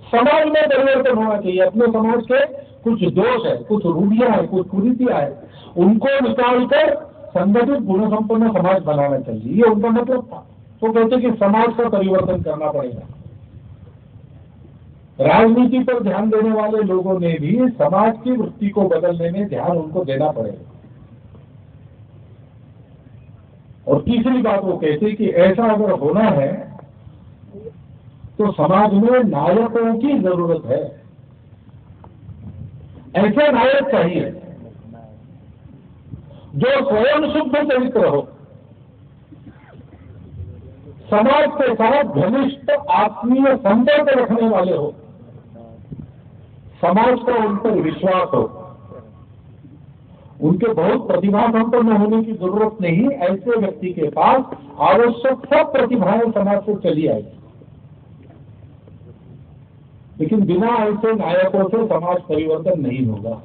समाज में परिवर्तन होना चाहिए। अपने समाज के कुछ दोष है, कुछ रूढ़ियां है, कुछ कुरीतियां है, उनको निकालकर संगठित गुण संपन्न समाज बनाना चाहिए, ये उनका मतलब था। तो कहते कि समाज का परिवर्तन करना पड़ेगा। राजनीति पर ध्यान देने वाले लोगों ने भी समाज की वृत्ति को बदलने में ध्यान उनको देना पड़ेगा। और तीसरी बात वो कहते कि ऐसा अगर होना है तो समाज में नायकों की जरूरत है। ऐसे नायक चाहिए जो स्वयं शुद्ध चरित्र हो, समाज के साथ घनिष्ठ आत्मीय संपर्क रखने वाले हो, समाज का उन पर विश्वास हो। उनके बहुत प्रतिभा संपन्न होने की जरूरत नहीं, ऐसे व्यक्ति के पास आवश्यक सब प्रतिभाएं समाज से चली आएगी। लेकिन बिना ऐसे नायकों से समाज परिवर्तन नहीं होगा।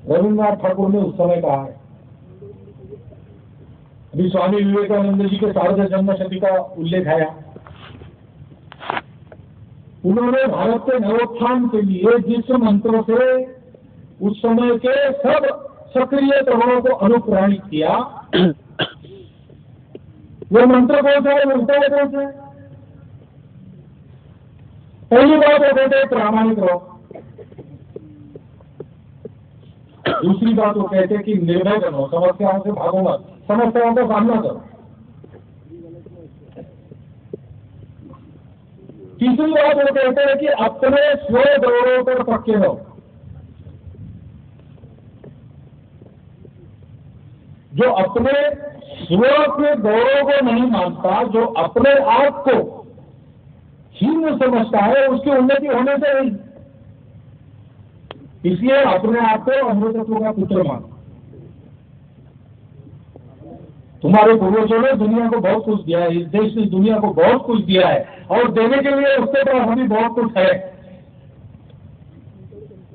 रविन्द्रनाथ ठाकुर ने उस समय कहा है। अभी स्वामी विवेकानंद जी के सार्ध जन्म शती का उल्लेख आया। उन्होंने भारत के नवोत्थान के लिए जिस मंत्र से उस समय के सब सक्रिय तरुणों को अनुप्राणित किया, वो मंत्र कौन सा है, उल्टा कौन सा है? पहली बात वो कहते हैं प्रामाणिक रहो। दूसरी बात वो कहते हैं कि निर्भय बनो, समस्याओं से भागो मत, समस्याओं का सामना करो। तीसरी बात वो कहते हैं कि अपने स्व गौरव पर पक्के रहो। जो अपने स्व के गौरव को नहीं मानता, जो अपने आप को हीन समझता है, उसकी उन्नति होने से नहीं। इसलिए अपने आप को अमृतत्व का पुत्र मानो। तुम्हारे पूर्वजों ने दुनिया को बहुत कुछ दिया है, इस देश ने दुनिया को बहुत कुछ दिया है, और देने के लिए उसके पास अभी बहुत कुछ है।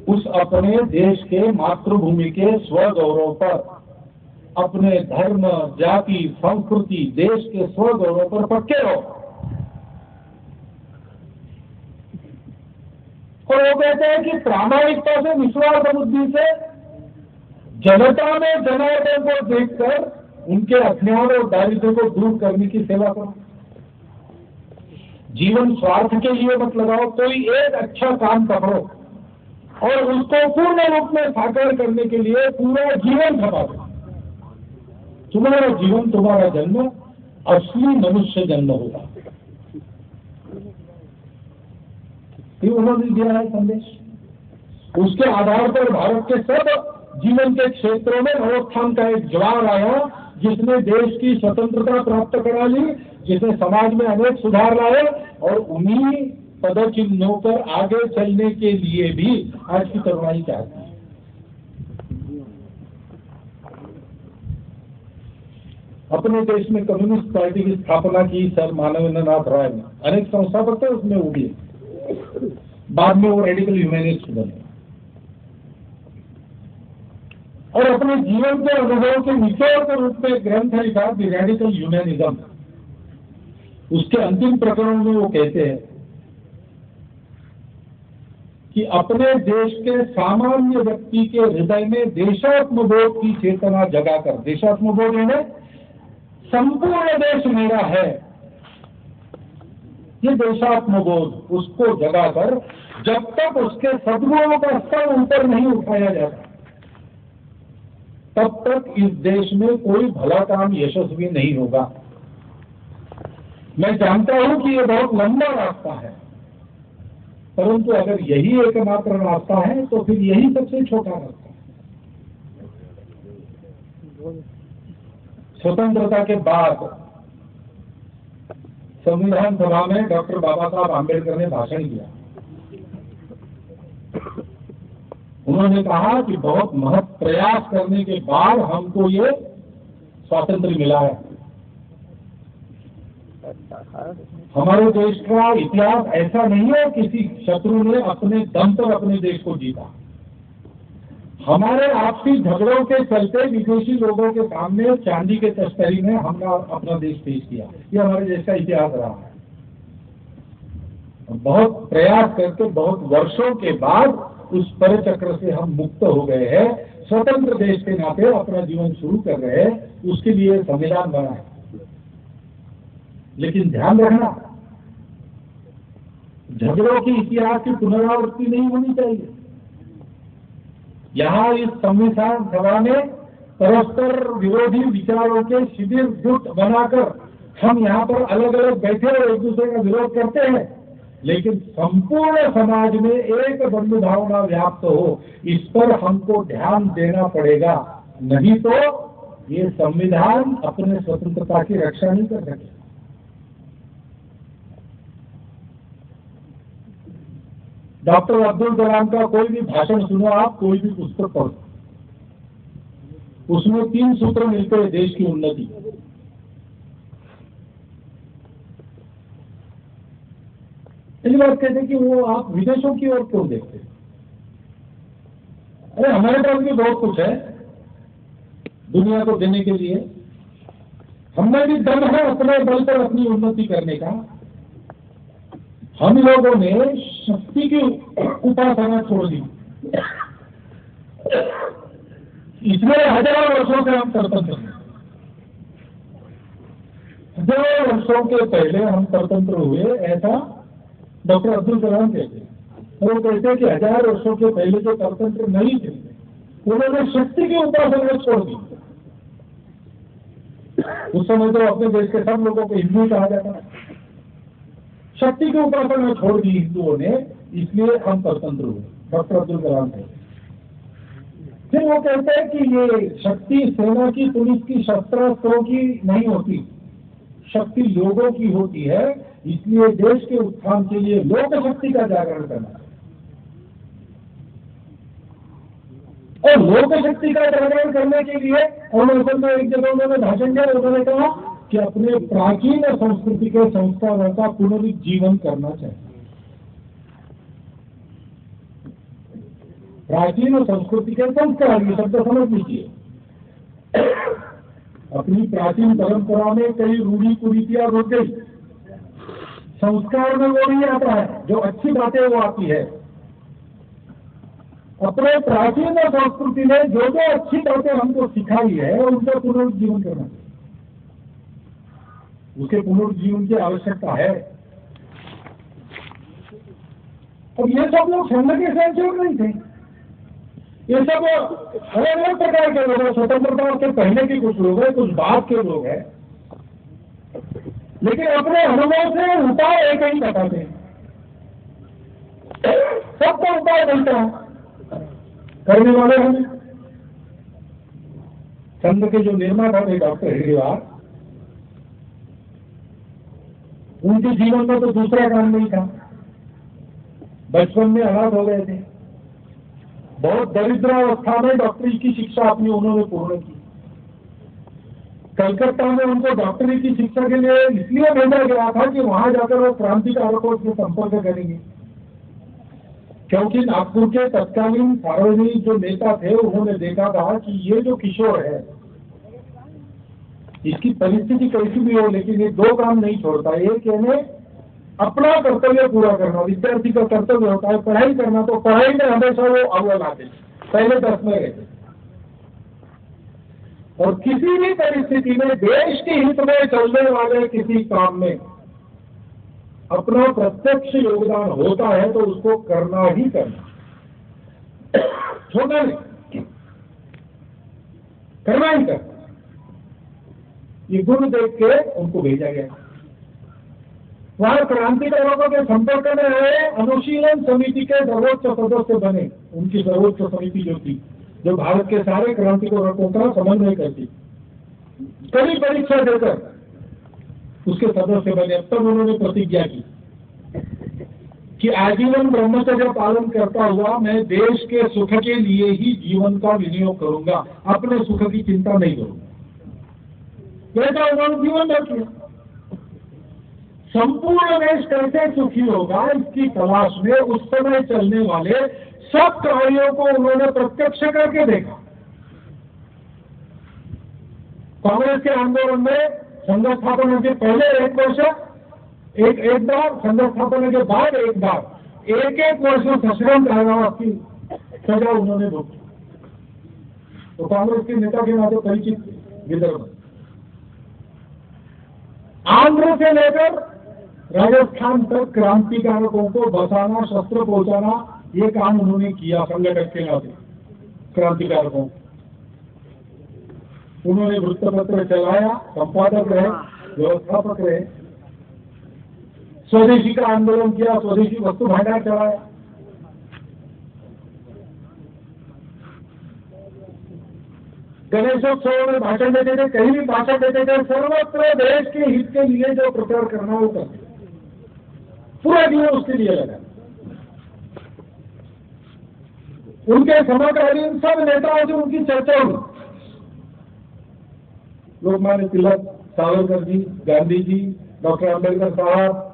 उस अपने देश के मातृभूमि के स्व गौरव पर, अपने धर्म, जाति, संस्कृति, देश के स्व गौरव पर पक्के रहो। और वो कहते हैं कि प्रामाणिकता से, निस्वार्थ बुद्धि से, जनता में जनार्दन को देखकर उनके अज्ञान और दारिद्र्य को दूर करने की सेवा करो। जीवन स्वार्थ के लिए मत लगाओ, कोई एक अच्छा काम करो और उसको पूर्ण रूप में साकार करने के लिए पूरा जीवन खपा दो। तुम्हारा जीवन, तुम्हारा जन्म असली मनुष्य जन्म होगा। ये उन्होंने दिया है संदेश। उसके आधार पर भारत के सब जीवन के क्षेत्रों में नवोत्थान का एक ज्वार आया, जिसने देश की स्वतंत्रता प्राप्त करा ली, जिसने समाज में अनेक सुधार लाए, और उन्हीं पदचिन्हों पर आगे चलने के लिए भी आज की तरुणाई चाहती है। अपने देश में कम्युनिस्ट पार्टी की स्थापना की सर मानवेंद्रनाथ राय ने, अनेक संस्थापक थे उसमें, वो भी बाद में वो रेडिकल ह्यूमैनिस्ट बने और अपने जीवन के अनुभव के निचोड़ के रूप में ग्रंथ लिखा, द रेडिकल ह्यूमैनिज्म। उसके अंतिम प्रकरण में वो कहते हैं कि अपने देश के सामान्य व्यक्ति के हृदय में देशात्मबोध की चेतना जगाकर, देशात्मबोध यानी संपूर्ण देश मेरा है, ये देशात्मबोध उसको जगाकर जब तक उसके सद्गुणों का स्तर ऊपर नहीं उठाया जाता तब तक इस देश में कोई भला काम यशस्वी नहीं होगा। मैं जानता हूं कि ये बहुत लंबा रास्ता है, परंतु अगर यही एकमात्र रास्ता है तो फिर यही सबसे छोटा रास्ता है। स्वतंत्रता के बाद संविधान सभा में डॉक्टर बाबा साहब आम्बेडकर ने भाषण दिया। उन्होंने कहा कि बहुत महत् प्रयास करने के बाद हमको ये स्वातंत्र्य मिला है। हमारे देश का इतिहास ऐसा नहीं है किसी शत्रु ने अपने दम पर अपने देश को जीता। हमारे आपसी झगड़ों के चलते विदेशी लोगों के सामने चांदी के तस्करी में हमने अपना देश पेश किया। ये हमारे देश का इतिहास रहा है। बहुत प्रयास करके बहुत वर्षों के बाद उस परचक्र से हम मुक्त हो गए हैं, स्वतंत्र देश के नाते अपना जीवन शुरू कर रहे हैं। उसके लिए संविधान बना है। लेकिन ध्यान रखना, झगड़ों की इतिहास की पुनरावृत्ति नहीं होनी चाहिए। यहाँ इस संविधान सभा में परस्पर विरोधी विचारों के शिविर गुट बनाकर हम यहाँ पर अलग अलग बैठे और एक दूसरे का विरोध करते हैं, लेकिन संपूर्ण समाज में एक बंधु भावना व्याप्त हो, इस पर हमको ध्यान देना पड़ेगा। नहीं तो ये संविधान अपने स्वतंत्रता की रक्षा नहीं कर सके। डॉक्टर अब्दुल कलाम का कोई भी भाषण सुनो आप, कोई भी पुस्तक पढ़ो, उसमें 3 सूत्र मिलते हैं देश की उन्नति। पहली बात कहते कि वो आप विदेशों की ओर क्यों देखते? अरे हमारे पास भी बहुत कुछ है दुनिया को देने के लिए। हमें भी दम है अपने बल पर अपनी उन्नति करने का। हम लोगों ने शक्ति की उपासना छोड़ दी। इसमें हजारों वर्षों से हम स्वतंत्र हैं। हजारों वर्षों के पहले हम स्वतंत्र हुए, ऐसा डॉक्टर अब्दुल कलाम कहते हैं। वो कहते हैं कि 1000 वर्षों के पहले जो स्वतंत्र नहीं थे उन्होंने शक्ति की उपासना छोड़ दी। उस समय तो अपने देश के सब लोगों को हिंदू कहा जाता है। शक्ति की उपासना छोड़ दी हिंदुओं ने, इसलिए हम स्वतंत्र हुए। डॉक्टर अब्दुल कलाम थे। फिर वो कहते हैं कि ये शक्ति सेना की, पुलिस की, शस्त्रास्त्रों की नहीं होती, शक्ति लोगों की होती है। इसलिए देश के उत्थान के लिए लोक शक्ति का जागरण करना और लोक शक्ति का जागरण करने के लिए अरुणाचल में एक जगह उन्होंने भाषण दिया। उन्होंने कहा कि अपने प्राचीन संस्कृति के संस्कारों का पुनरुज्जीवन करना चाहिए। प्राचीन संस्कृति के संस्कार, ये शब्द समझ लीजिए। अपनी प्राचीन परंपरा में कई रूढ़ी कुरीतियां रुक गई। संस्कार में वो नहीं आता है, जो अच्छी बातें वो आती है। अपने प्राचीन संस्कृति ने जो जो अच्छी बातें हमको सिखाई है उनका पुनरुज्जीवन करना चाहिए। उसके पुनरुज्जीवन की आवश्यकता है। अब ये सब लोग संघ के स्वयंसेवक नहीं थे, ये सब अलग अलग प्रकार के लोग हैं। स्वतंत्रता के पहले के कुछ लोग हैं, कुछ बाद के लोग हैं, लेकिन अपने अनुभव से उपाय एक ही बताते हैं। सबका उपाय बनता है, करने वाले हैं। संघ के जो निर्माता थे डॉक्टर हेडगेवार, उनके जीवन में तो दूसरा काम नहीं था। बचपन में अनाथ हो गए थे। बहुत दरिद्रावस्था में डॉक्टरी की शिक्षा अपनी उन्होंने पूर्ण की। कलकत्ता में उनको डॉक्टरी की शिक्षा के लिए इसलिए भेजा गया था कि वहां जाकर वो क्रांतिकारकों से संपर्क करेंगे, क्योंकि नागपुर के तत्कालीन सार्वजनिक जो नेता थे उन्होंने देखा था कि ये जो किशोर है इसकी परिस्थिति कैसी भी हो, लेकिन ये 2 काम नहीं छोड़ता। एक यानी अपना कर्तव्य पूरा करना विद्यार्थी का कर्तव्य होता है। पढ़ाई करना, तो पढ़ाई में हमेशा वो अव्वल आते, पहले 10 में रहते। और किसी भी परिस्थिति में देश के हित में चलने वाले किसी काम में अपना प्रत्यक्ष योगदान होता है तो उसको करना ही करना, छोड़ना नहीं, करना ही करना। ये गुण देख के उनको भेजा गया। वहां क्रांतिकारियों के संपर्क में आए, अनुशीलन समिति के सर्वोच्च सदस्य बने। उनकी सर्वोच्च समिति जो थी, जो भारत के सारे क्रांतिकारियों का समन्वय करती, कड़ी परीक्षा देकर उसके सदस्य बने। अब तक उन्होंने प्रतिज्ञा की कि आजीवन ब्रह्मचर्य पालन करता हुआ मैं देश के सुख के लिए ही जीवन का विनियोग करूंगा, अपने सुख की चिंता नहीं करूंगा। वैसा उन्होंने जीवन भर किया। संपूर्ण देश कैसे सुखी होगा इसकी तलाश में उस समय चलने वाले सब कार्यों को उन्होंने प्रत्यक्ष करके देखा। कांग्रेस के आंदोलन में संघ स्थापना के पहले एक वर्ष एक बार, संघ स्थापना के बाद एक बार, एक वर्ष सश्रम कारावास की सजा उन्होंने भोगी। तो कांग्रेस के नेता के नाते परिचित विदर्भ, आंध्र से लेकर राजस्थान तक क्रांतिकारकों को बसाना, शस्त्र पहुंचाना, ये काम उन्होंने किया। संगठक के नाते क्रांतिकारकों, उन्होंने वृत्तपत्र चलाया, संपादक रहे, व्यवस्थापक रहे, स्वदेशी का आंदोलन किया, स्वदेशी वस्तु भंडार चलाया। गणेशोत्सव में भाषण देते थे, कहीं भी भाषण देते थे, सर्वत्र देश के हित के लिए जो प्रचार करना वो करते, पूरा जीवन उसके लिए लगा। उनके समकालीन सब नेताओं से उनकी चर्चा हुई। लोकमान्य तिलक, सावरकर जी, गांधी जी, डॉक्टर अम्बेडकर साहब,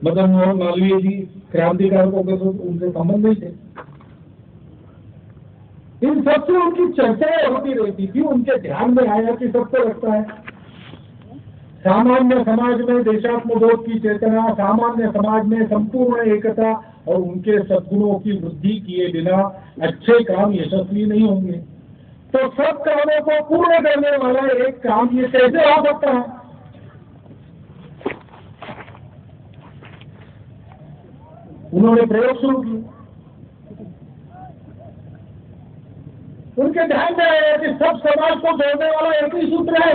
मदन मोहन मालवीय जी, क्रांतिकारकों के तो उनसे संबंध ही थे। इन सबसे उनकी चर्चाएं होती रहती थी। उनके ध्यान में आया कि सबको लगता है सामान्य समाज में देशात्मबोध की चेतना, सामान्य समाज में संपूर्ण एकता और उनके सद्गुणों की वृद्धि किए बिना अच्छे काम यशस्वी नहीं होंगे। तो सब कामों को पूर्ण करने वाला एक काम ये कैसे हो सकता है? उन्होंने प्रयोग शुरू किया। उनके ध्यान में आया कि सब समाज को जोड़ने वाला एक ही सूत्र है।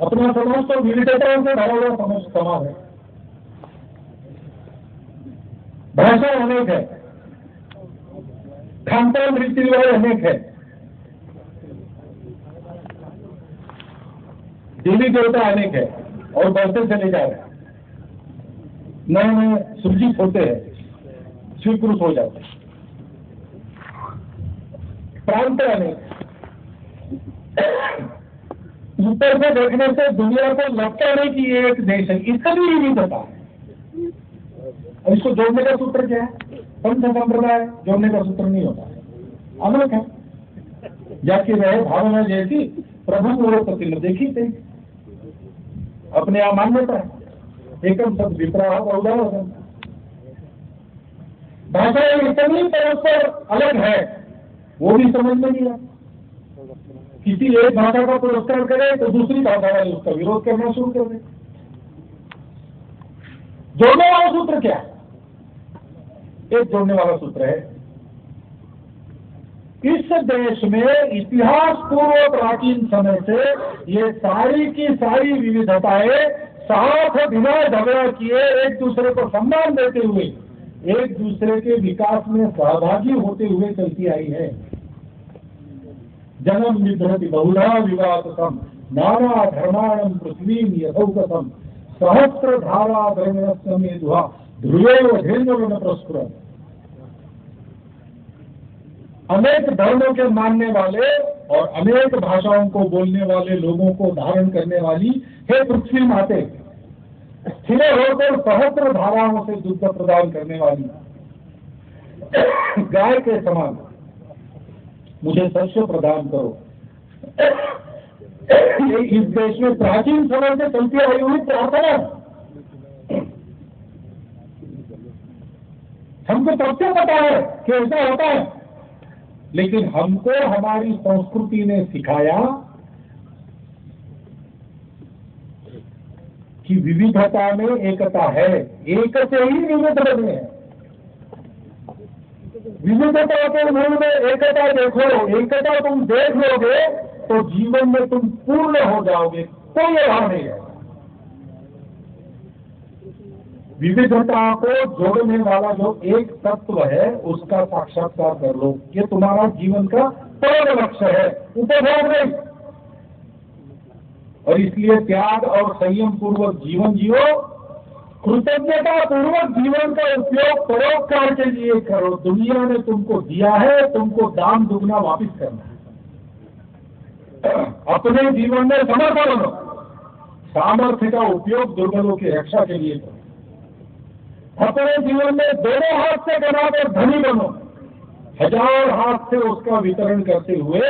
अपना समाज तो मिलिटेटरों से भरा हुआ समाज है, भाषा अनेक है, खानपान रीति रिवाज अनेक है, देवी देवता अनेक है और बढ़ते चले जा रहे हैं। नए नए सुरजीत होते हैं, स्वीकृत हो जाते हैं। प्रांत अनेक, ऊपर से देखने से दुनिया को लगता नहीं कि ये एक देश है, इसका भी नहीं पता। और इसको जोड़ने का सूत्र क्या है? पंथ संप्रदाय जोड़ने का सूत्र नहीं होता, अनेक है। जाके रहे भावना जैसी प्रभु और प्रतिमा देखी थे, अपने आप मान्यता है, एकम सद विप्राह बहुधा होता। भाषा इतनी परस्पर अलग है, वो भी समझ में नहीं आता। किसी एक भाषा का पुरस्कार करे तो दूसरी भाषा वाले उसका विरोध करना शुरू कर दे। जोड़ने वाला सूत्र क्या है? एक जोड़ने वाला सूत्र है, इस देश में इतिहास पूर्व प्राचीन समय से ये सारी की सारी विविधताएं साथ बिना झगड़ा किए एक दूसरे को सम्मान देते हुए एक दूसरे के विकास में सहभागी होते हुए चलती आई है। जन्म निधति बहुधा विवादतम नाना धर्माणम पृथ्वी यथौकतम सहस्त्र धारा धर्म में दुहा ध्रुव धेनुवन प्रस्फुरन। अनेक धर्मों के मानने वाले और अनेक भाषाओं को बोलने वाले लोगों को धारण करने वाली हे पृथ्वी माते, स्थिर होकर सहस्त्र धाराओं से दुग्ध प्रदान करने वाली गाय के समान मुझे शस्य प्रदान करो। ये इस देश में प्राचीन समय से चलती आई हुई प्रार्थना। हमको सबसे पता है कि ऐसा होता है, लेकिन हमको हमारी संस्कृति ने सिखाया कि विविधता में एकता है, एक से ही विविध बने हैं। विविधता के मूल में एकता देखो, एकता तुम देख लोगे तो जीवन में तुम पूर्ण हो जाओगे, कोई अभाव नहीं है। विविधता को जोड़ने वाला जो एक तत्व है उसका साक्षात्कार कर लो, ये तुम्हारा जीवन का परम लक्ष्य है, उपभोग नहीं। और इसलिए त्याग और संयम पूर्वक जीवन जियो, कृतज्ञता पूर्वक जीवन का उपयोग परोपकार के लिए करो। दुनिया ने तुमको दिया है, तुमको दाम दुगना वापिस करना है। अपने जीवन में समर्थ बनो, सामर्थ्य का उपयोग दुर्बलों की रक्षा के लिए करो। अपने जीवन में दोनों हाथ से बनाकर धनी बनो, 1000 हाथ से उसका वितरण करते हुए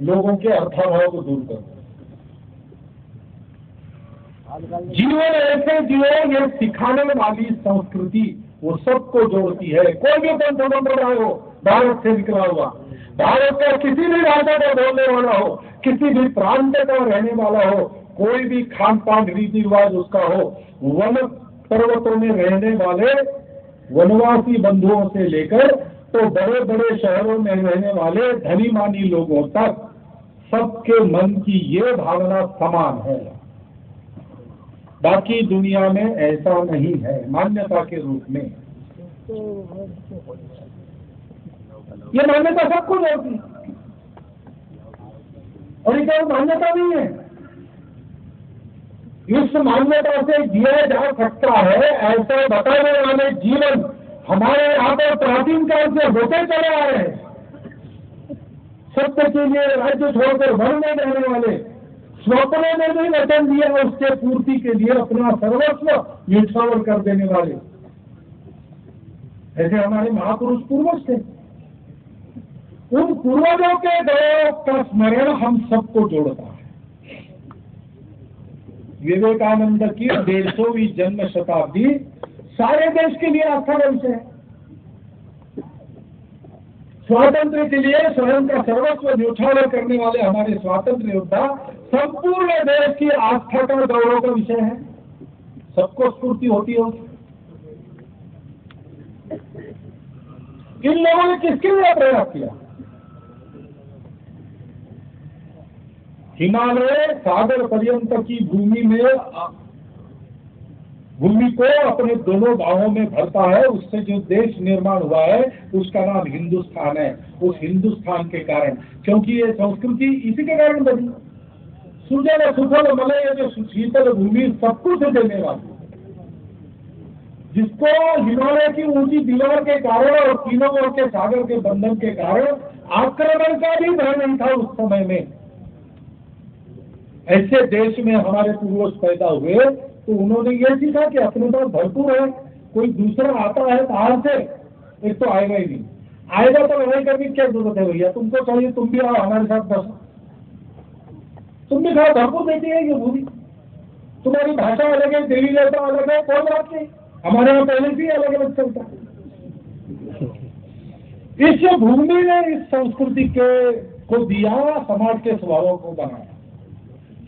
लोगों के अर्थाभाव को दूर करो। जीवन ऐसे जियो, ये सिखाने वाली संस्कृति वो सबको जोड़ती है। कोई भी संप्रदाय हो, भारत से निकला हुआ, भारत का किसी भी भाषा का बोलने वाला हो, किसी भी प्रांत का रहने वाला हो, कोई भी खान पान रीति रिवाज उसका हो, वन पर्वतों में रहने वाले वनवासी बंधुओं से लेकर तो बड़े बड़े शहरों में रहने वाले धनी मानी लोगों तक, सबके मन की ये भावना समान है। बाकी दुनिया में ऐसा नहीं है मान्यता के रूप में। ये मान्यता सबको होती और ये मान्यता नहीं है। इस मान्यता से जिया जा सकता है ऐसा बताने वाले जीवन हमारे यहाँ पर प्राचीन काल से होते चले आ रहे हैं। सत्य के लिए राज्य छोड़कर वन में रहने वाले, स्वप्नों में भी वचन दिया उसके पूर्ति के लिए अपना सर्वस्व न्यौछावर कर देने वाले, ऐसे हमारे महापुरुष पूर्वज थे। उन पूर्वजों के गौरव का स्मरण हम सबको जोड़ता है। विवेकानंद की 150वीं जन्म शताब्दी सारे देश के लिए आस्था का विषय है। स्वातंत्र के लिए स्वयं का सर्वस्व न्यौछावर करने वाले हमारे स्वातंत्र योद्धा संपूर्ण देश की आस्था का गौरव का विषय है। सबको स्फूर्ति होती है। इन लोगों ने किसके लिए प्रयास किया? हिमालय सागर पर्यंत की भूमि को अपने दोनों बाहों में भरता है। उससे जो देश निर्माण हुआ है उसका नाम हिंदुस्तान है। उस हिंदुस्तान के कारण, क्योंकि ये संस्कृति इसी के कारण बनी। सुजल सुफल मलय, जो शीतल भूमि सब कुछ देने वाली, जिसको हिमालय की ऊंची दीवार के कारण और तीनों ओर के सागर के बंधन के कारण आक्रमण का भी भय नहीं था उस समय में। ऐसे देश में हमारे पूर्वज पैदा हुए तो उन्होंने ये सीखा कि अपने पास भरपूर है, कोई दूसरा आता है बाहर से, एक तो आएगा ही नहीं, आएगा तो लड़ाई करने की क्या जरूरत है भैया, तुमको चाहिए तुम भी आओ हमारे साथ बसो, तुम भी खाओ, भरपूर देती है ये भूमि। तुम्हारी भाषा अलग है, देवी देवता अलग है, कोई बात नहीं, हमारे यहाँ पहले भी अलग अलग चलता है। इस भूमि ने इस संस्कृति को दिया, समाज के स्वभावों को बनाया,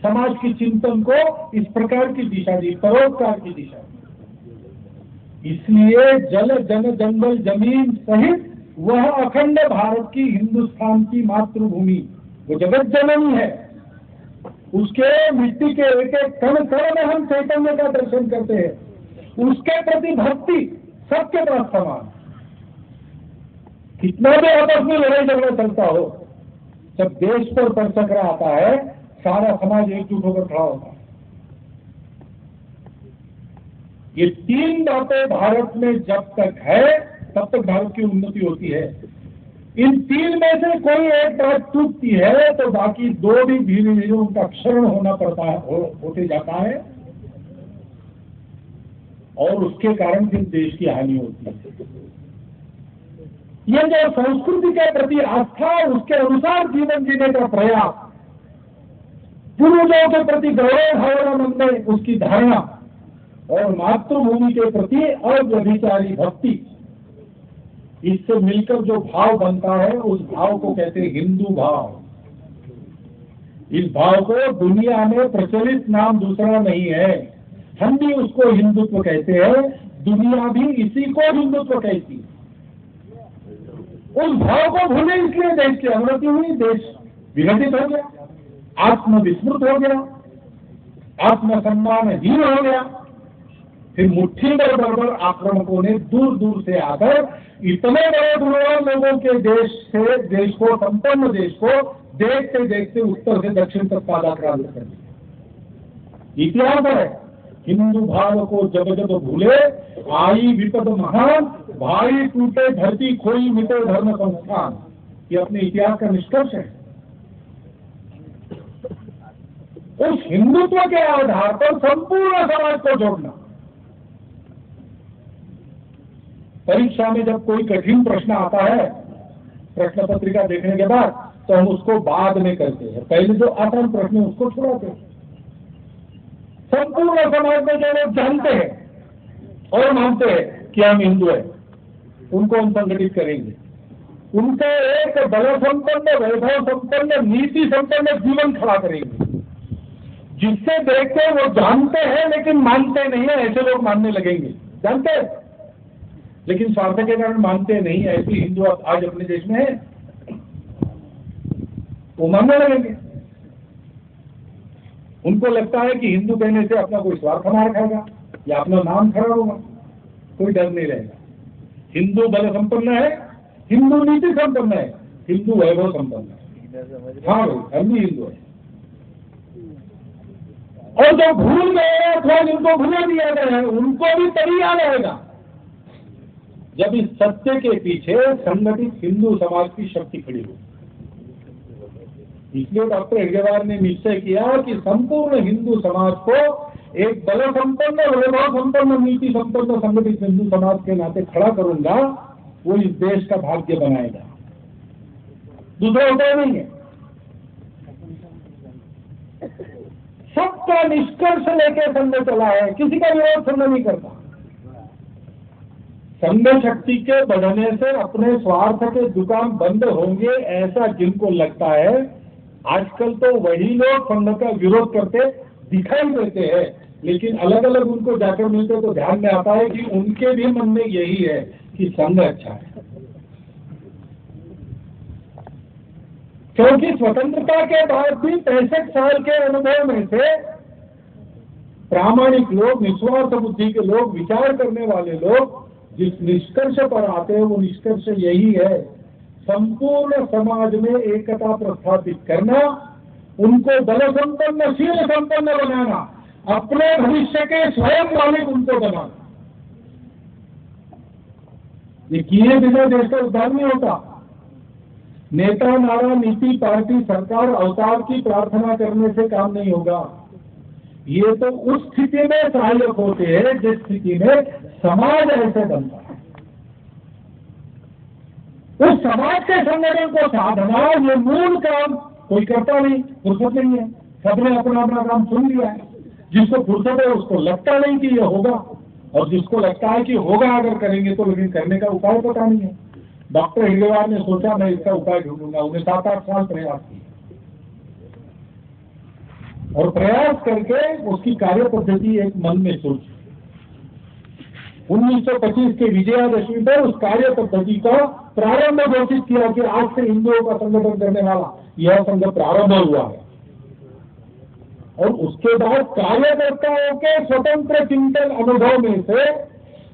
समाज की चिंतन को इस प्रकार की दिशा दी, परोपकार की दिशा दी। इसलिए जल जन जंगल जमीन सहित वह अखंड भारत की, हिंदुस्तान की मातृभूमि, वो जगत जननी है। उसके मिट्टी के एक एक कण कण में हम चैतन्य का दर्शन करते हैं। उसके प्रति भक्ति सबके पास समान। कितना भी आपस में लड़ाई झगड़ा चलता हो, जब देश पर परचक्र आता है सारा समाज एकजुट होकर खड़ा होता है। ये तीन बातें भारत में जब तक है तब तक भारत की उन्नति होती है। इन तीन में से कोई एक बात टूटती है तो बाकी दो भी धीरे धीरे उनका क्षरण होना पड़ता है, होते जाता है, और उसके कारण फिर देश की हानि होती है। ये जो संस्कृति के प्रति आस्था, उसके अनुसार जीवन जीने का प्रयास, पूर्वजों के प्रति गौरव भावना मन में उसकी धारणा, और मातृभूमि के प्रति अव्यभिचारी भक्ति, इससे मिलकर जो भाव बनता है उस भाव को कहते हैं हिंदू भाव। इस भाव को दुनिया में प्रचलित नाम दूसरा नहीं है, हम भी उसको हिंदुत्व कहते हैं, दुनिया भी इसी को हिंदुत्व कहती है। उस भाव को भूले इसलिए देश की अवनति हुई, देश विघटित हो गया, आत्मविस्मृत हो गया, आत्मसम्मानहीन हो गया। फिर मुट्ठी भर बर्बर आक्रमकों ने दूर दूर से आकर इतने बड़े गुणवान लोगों के देश से, देश को, संपन्न देश को देखते देखते उत्तर से दक्षिण तक पादाक्रांत कर दिया। इतिहास है, हिंदू भाव को जब जब भूले आई विपद महान, भाई टूटे धरती खोई मिटे धर्म संस्थान। ये अपने इतिहास का निष्कर्ष है। उस हिंदुत्व के आधार पर संपूर्ण समाज को जोड़ना। परीक्षा में जब कोई कठिन प्रश्न आता है, प्रश्न पत्रिका देखने के बाद, तो हम उसको बाद में करते हैं, पहले जो आसान प्रश्न है उसको छुड़ाते हैं। संपूर्ण समाज में जो लोग जानते हैं और मानते हैं कि हम हिंदू हैं, उनको हम संगठित करेंगे, उनसे एक बल संपन्न, वैभव संपन्न, नीति संपन्न जीवन खड़ा करेंगे, जिससे देखते वो जानते हैं लेकिन मानते नहीं है, ऐसे लोग मानने लगेंगे। जानते हैं लेकिन स्वार्थ के कारण मानते नहीं, ऐसे हिंदू आज अपने देश में है, वो मानने लगेंगे। उनको लगता है कि हिंदू कहने से अपना कोई स्वार्थ मार खाएगा या अपना नाम खराब होगा, कोई डर नहीं रहेगा। हिंदू बल संपन्न है, हिंदू नीति संपन्न है, हिंदू वैभव संपन्न है। हाँ भाई, हम भी हिंदू है। और जो भूल गए अथवा जिनको भूल दिया गया है, उनको भी तभी याद आएगा जब इस सत्य के पीछे संगठित हिंदू समाज की शक्ति खड़ी हो। इसलिए डॉक्टर हेडगेवार ने निश्चय किया कि संपूर्ण हिंदू समाज को एक बल संपन्न, वैभव संपन्न, नीति संपन्न संगठित हिंदू समाज के नाते खड़ा करूंगा, वो इस देश का भाग्य बनाएगा। दूसरा उपाय नहीं है। सबका निष्कर्ष लेकर संघ चला है, किसी का विरोध संघ नहीं करता। संघ शक्ति के बढ़ने से अपने स्वार्थ के दुकान बंद होंगे, ऐसा जिनको लगता है, आजकल तो वही लोग संघ का विरोध करते दिखाई देते हैं, लेकिन अलग अलग उनको जाकर मिलते तो ध्यान में आता है कि उनके भी मन में यही है कि संघ अच्छा है। क्योंकि स्वतंत्रता के बाद भी 65 साल के अनुभव में से प्रामाणिक लोग, निस्वार्थ बुद्धि के लोग, विचार करने वाले लोग जिस निष्कर्ष पर आते हैं, वो निष्कर्ष यही है, संपूर्ण समाज में एकता प्रस्थापित करना, उनको बल संपन्न, शील संपन्न बनाना, अपने भविष्य के स्वयं मालिक उनको बनाना। ये किए बिना देश का उद्धार नहीं होता। नेता, नारा, नीति, पार्टी, सरकार, अवतार की प्रार्थना करने से काम नहीं होगा। ये तो उस स्थिति में सहायक होते हैं जिस स्थिति में समाज ऐसे बनता है। उस समाज के संगठन को साधना, ये मूल काम कोई करता नहीं, फुर्सत नहीं है। सबने अपना अपना काम सुन लिया है। जिसको फुर्सत है उसको लगता नहीं कि ये होगा, और जिसको लगता है कि होगा अगर करेंगे तो, लेकिन करने का उपाय पता नहीं है। डॉक्टर हेडगेवार ने सोचा मैं इसका उपाय ढूंढूंगा। उन्हें 7-8 साल प्रयास किया और प्रयास करके उसकी कार्य पद्धति एक मन में सोची। 1925 के विजयादशमी पर उस कार्य पद्धति का प्रारंभ घोषित किया कि आज से हिंदुओं का संगठन करने वाला यह संघ प्रारंभ हुआ है। और उसके बाद कार्यकर्ताओं के स्वतंत्र चिंतन अनुभव में से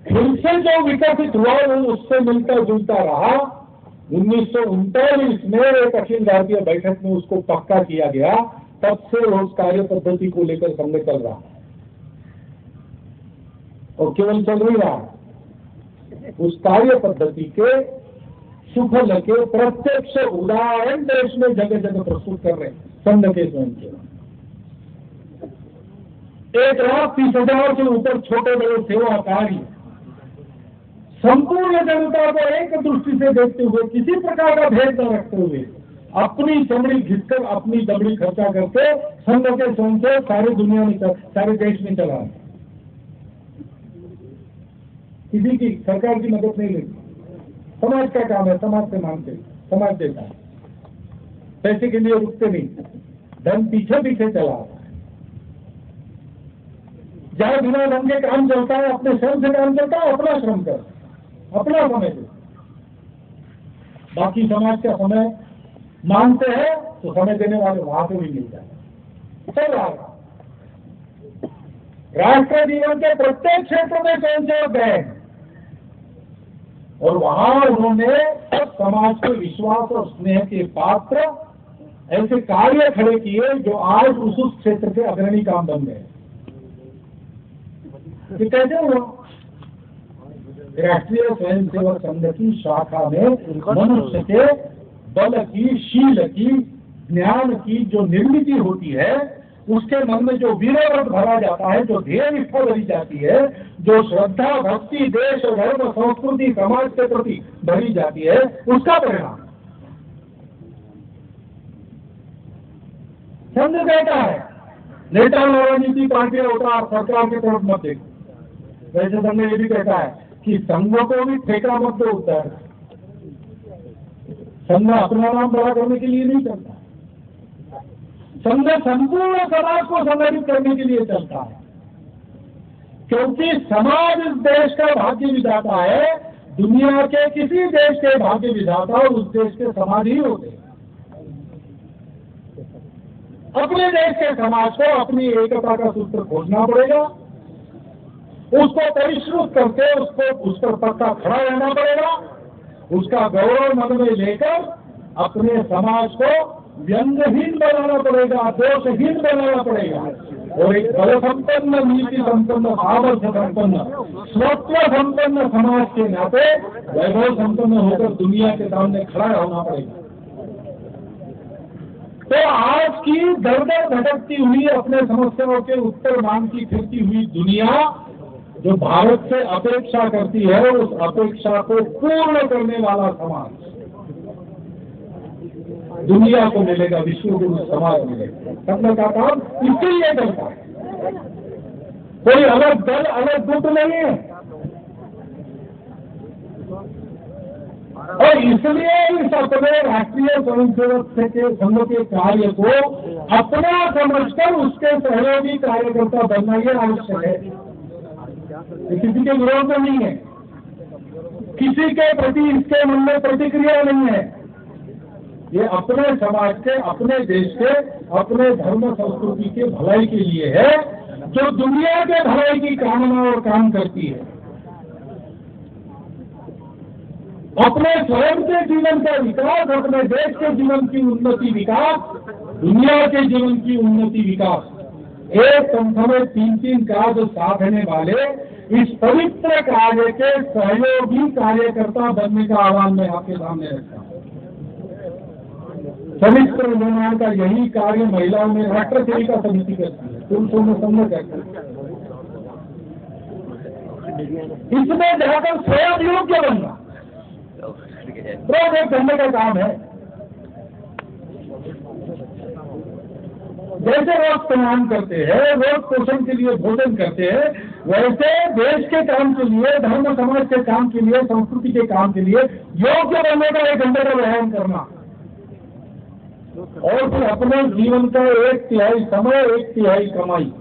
फिर से जो विकसित हुआ वो उससे मिलता जुलता रहा। 1939 में एक अखिल भारतीय बैठक में उसको पक्का किया गया। तब से उस कार्य पद्धति को लेकर संघ चल रहा है, और केवल चल नहीं रहा, उस कार्य पद्धति के सुफल के प्रत्यक्ष उदाहरण देश में जगह जगह प्रस्तुत कर रहे हैं संघ के स्वयं के। 1,30,000 से ऊपर छोटे बड़े सेवा कार्य संपूर्ण जनता को एक दृष्टि से देखते हुए, किसी प्रकार का भेद न रखते हुए, अपनी चमड़ी घिसकर अपनी दमड़ी खर्चा करके संघ के स्वयं से सारी दुनिया में, सारे देश में चला है। किसी की सरकार की मदद नहीं लेती। समाज का काम है, समाज से मांगते, समाज देता है, पैसे के लिए रुकते नहीं, धन पीछे पीछे चला आता है। जहाँ बिना धन के काम चलता है, अपने श्रम से काम चलता है, अपना श्रम कर, अपना समय दे। बाकी समाज का समय मांगते हैं तो समय देने वाले वहां से भी मिल जाए। चल रहा है राष्ट्र जीवन के प्रत्येक क्षेत्र में स्वयंसेवक गए और वहां उन्होंने समाज के विश्वास और स्नेह के पात्र ऐसे कार्य खड़े किए जो आज उस क्षेत्र के अग्रणी काम बन गए। ये कैसे हुआ? राष्ट्रीय स्वयंसेवक संघ की शाखा में मनुष्य के बल की, शील की, ज्ञान की जो निर्मिति होती है, उसके मन में जो वीरवत भरा जाता है, जो ध्येय निष्ठा भरी जाती है, जो श्रद्धा भक्ति देश धर्म संस्कृति समाज के प्रति भरी जाती है, उसका परिणाम संघ कहता है। नेता राजनीति पार्टियां उतार, सरकार की तरफ मत देखो। वैसे संघ ये भी कहता है कि संघ को भी ठेका मत दो उत्तर। संघ अपना नाम बड़ा करने के लिए नहीं चलता, संघ संपूर्ण समाज को संगठित करने के लिए चलता है, क्योंकि समाज इस देश का भाग्य विधाता है। दुनिया के किसी देश के भाग्य विधाता उस देश के समाज ही होते हैं। अपने देश के समाज को अपनी एकता का सूत्र खोजना पड़ेगा, उसको परिष्कृत करके उसको उस पर पक्का खड़ा रहना पड़ेगा, उसका गौरव मन में लेकर अपने समाज को व्यंग्यहीन बनाना पड़ेगा, दोषहीन बनाना पड़ेगा और एक बल संपन्न, नीति संपन्न, सामर्थ्य संपन्न, स्वत्व संपन्न समाज के नाते वैभव संपन्न होकर दुनिया के सामने खड़ा होना पड़ेगा। तो आज की दर दर भटकती हुई, अपने समस्याओं के उत्तर मांगती फिरती हुई दुनिया जो भारत से अपेक्षा करती है, उस अपेक्षा को पूर्ण करने वाला समाज दुनिया को मिलेगा, विश्व गुरु समाज मिलेगा। संघ का काम इसीलिए करता है, कोई अलग दल अलग गुट नहीं है। और इसलिए इस अपने राष्ट्रीय स्वयंसेवक के संघ के कार्य को अपना समझकर उसके सहयोगी कार्यकर्ता बनना ये आवश्यक है। किसी के विरोध में नहीं है, किसी के प्रति इसके मन में प्रतिक्रिया नहीं है। ये अपने समाज के, अपने देश के, अपने धर्म संस्कृति के भलाई के लिए है, जो दुनिया के भलाई की कामना और काम करती है। अपने स्वयं के जीवन का विकास, अपने देश के जीवन की उन्नति विकास, दुनिया के जीवन की उन्नति विकास, एक पंथ में तीन तीन कार्य साधने वाले इस पवित्र कार्य के सहयोगी कार्यकर्ता बनने का आह्वान मैं आपके सामने रखता हूँ। चरित्र निर्माण का यही कार्य महिलाओं में राष्ट्र सेविका समिति करती है, पुरुषों में संघ करती है। इसमें जाकर स्वयं योग्य बनना रोज एक घंटे का काम है। जैसे रोज स्नान करते हैं, रोज पोषण के लिए भोजन करते हैं, वैसे देश के काम के लिए, धर्म समाज के काम के लिए, संस्कृति के काम के लिए योग्य बनने का एक घंटे का व्यायाम करना और फिर अपने जीवन का एक तिहाई समय, एक तिहाई कमाई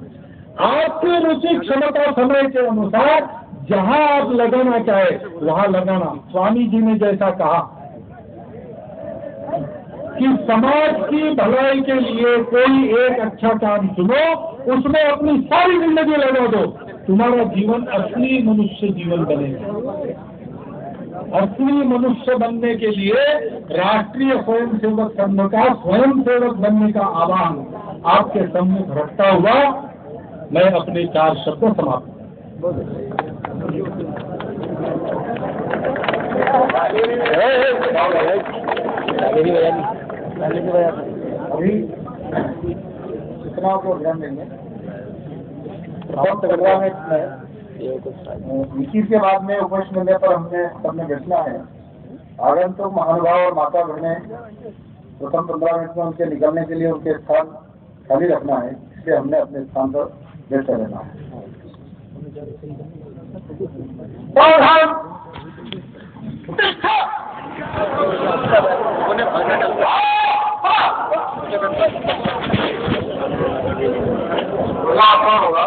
आपकी रुचि क्षमता समय के अनुसार जहां आप लगाना चाहे वहां लगाना। स्वामी जी ने जैसा कहा कि समाज की भलाई के लिए कोई एक अच्छा काम चुनो, उसमें अपनी सारी जिंदगी लगा दो, तुम्हारा जीवन असली मनुष्य जीवन बनेगा। असली मनुष्य बनने के लिए राष्ट्रीय स्वयंसेवक संघ का स्वयंसेवक बनने का आह्वान आपके सम्मुख रखता हुआ मैं अपने 4 शब्द समाप्त। कितना प्रोग्राम देंगे इसी के बाद में उपस्थित मिलने पर हमने सबने बैठना है। आगंतुक महानुभाव और माता बहने प्रथम 15 मिनट में उनके निकलने के लिए उनके स्थान खाली रखना है, इसलिए हमने अपने स्थान पर बैठे रहना है। और हम होगा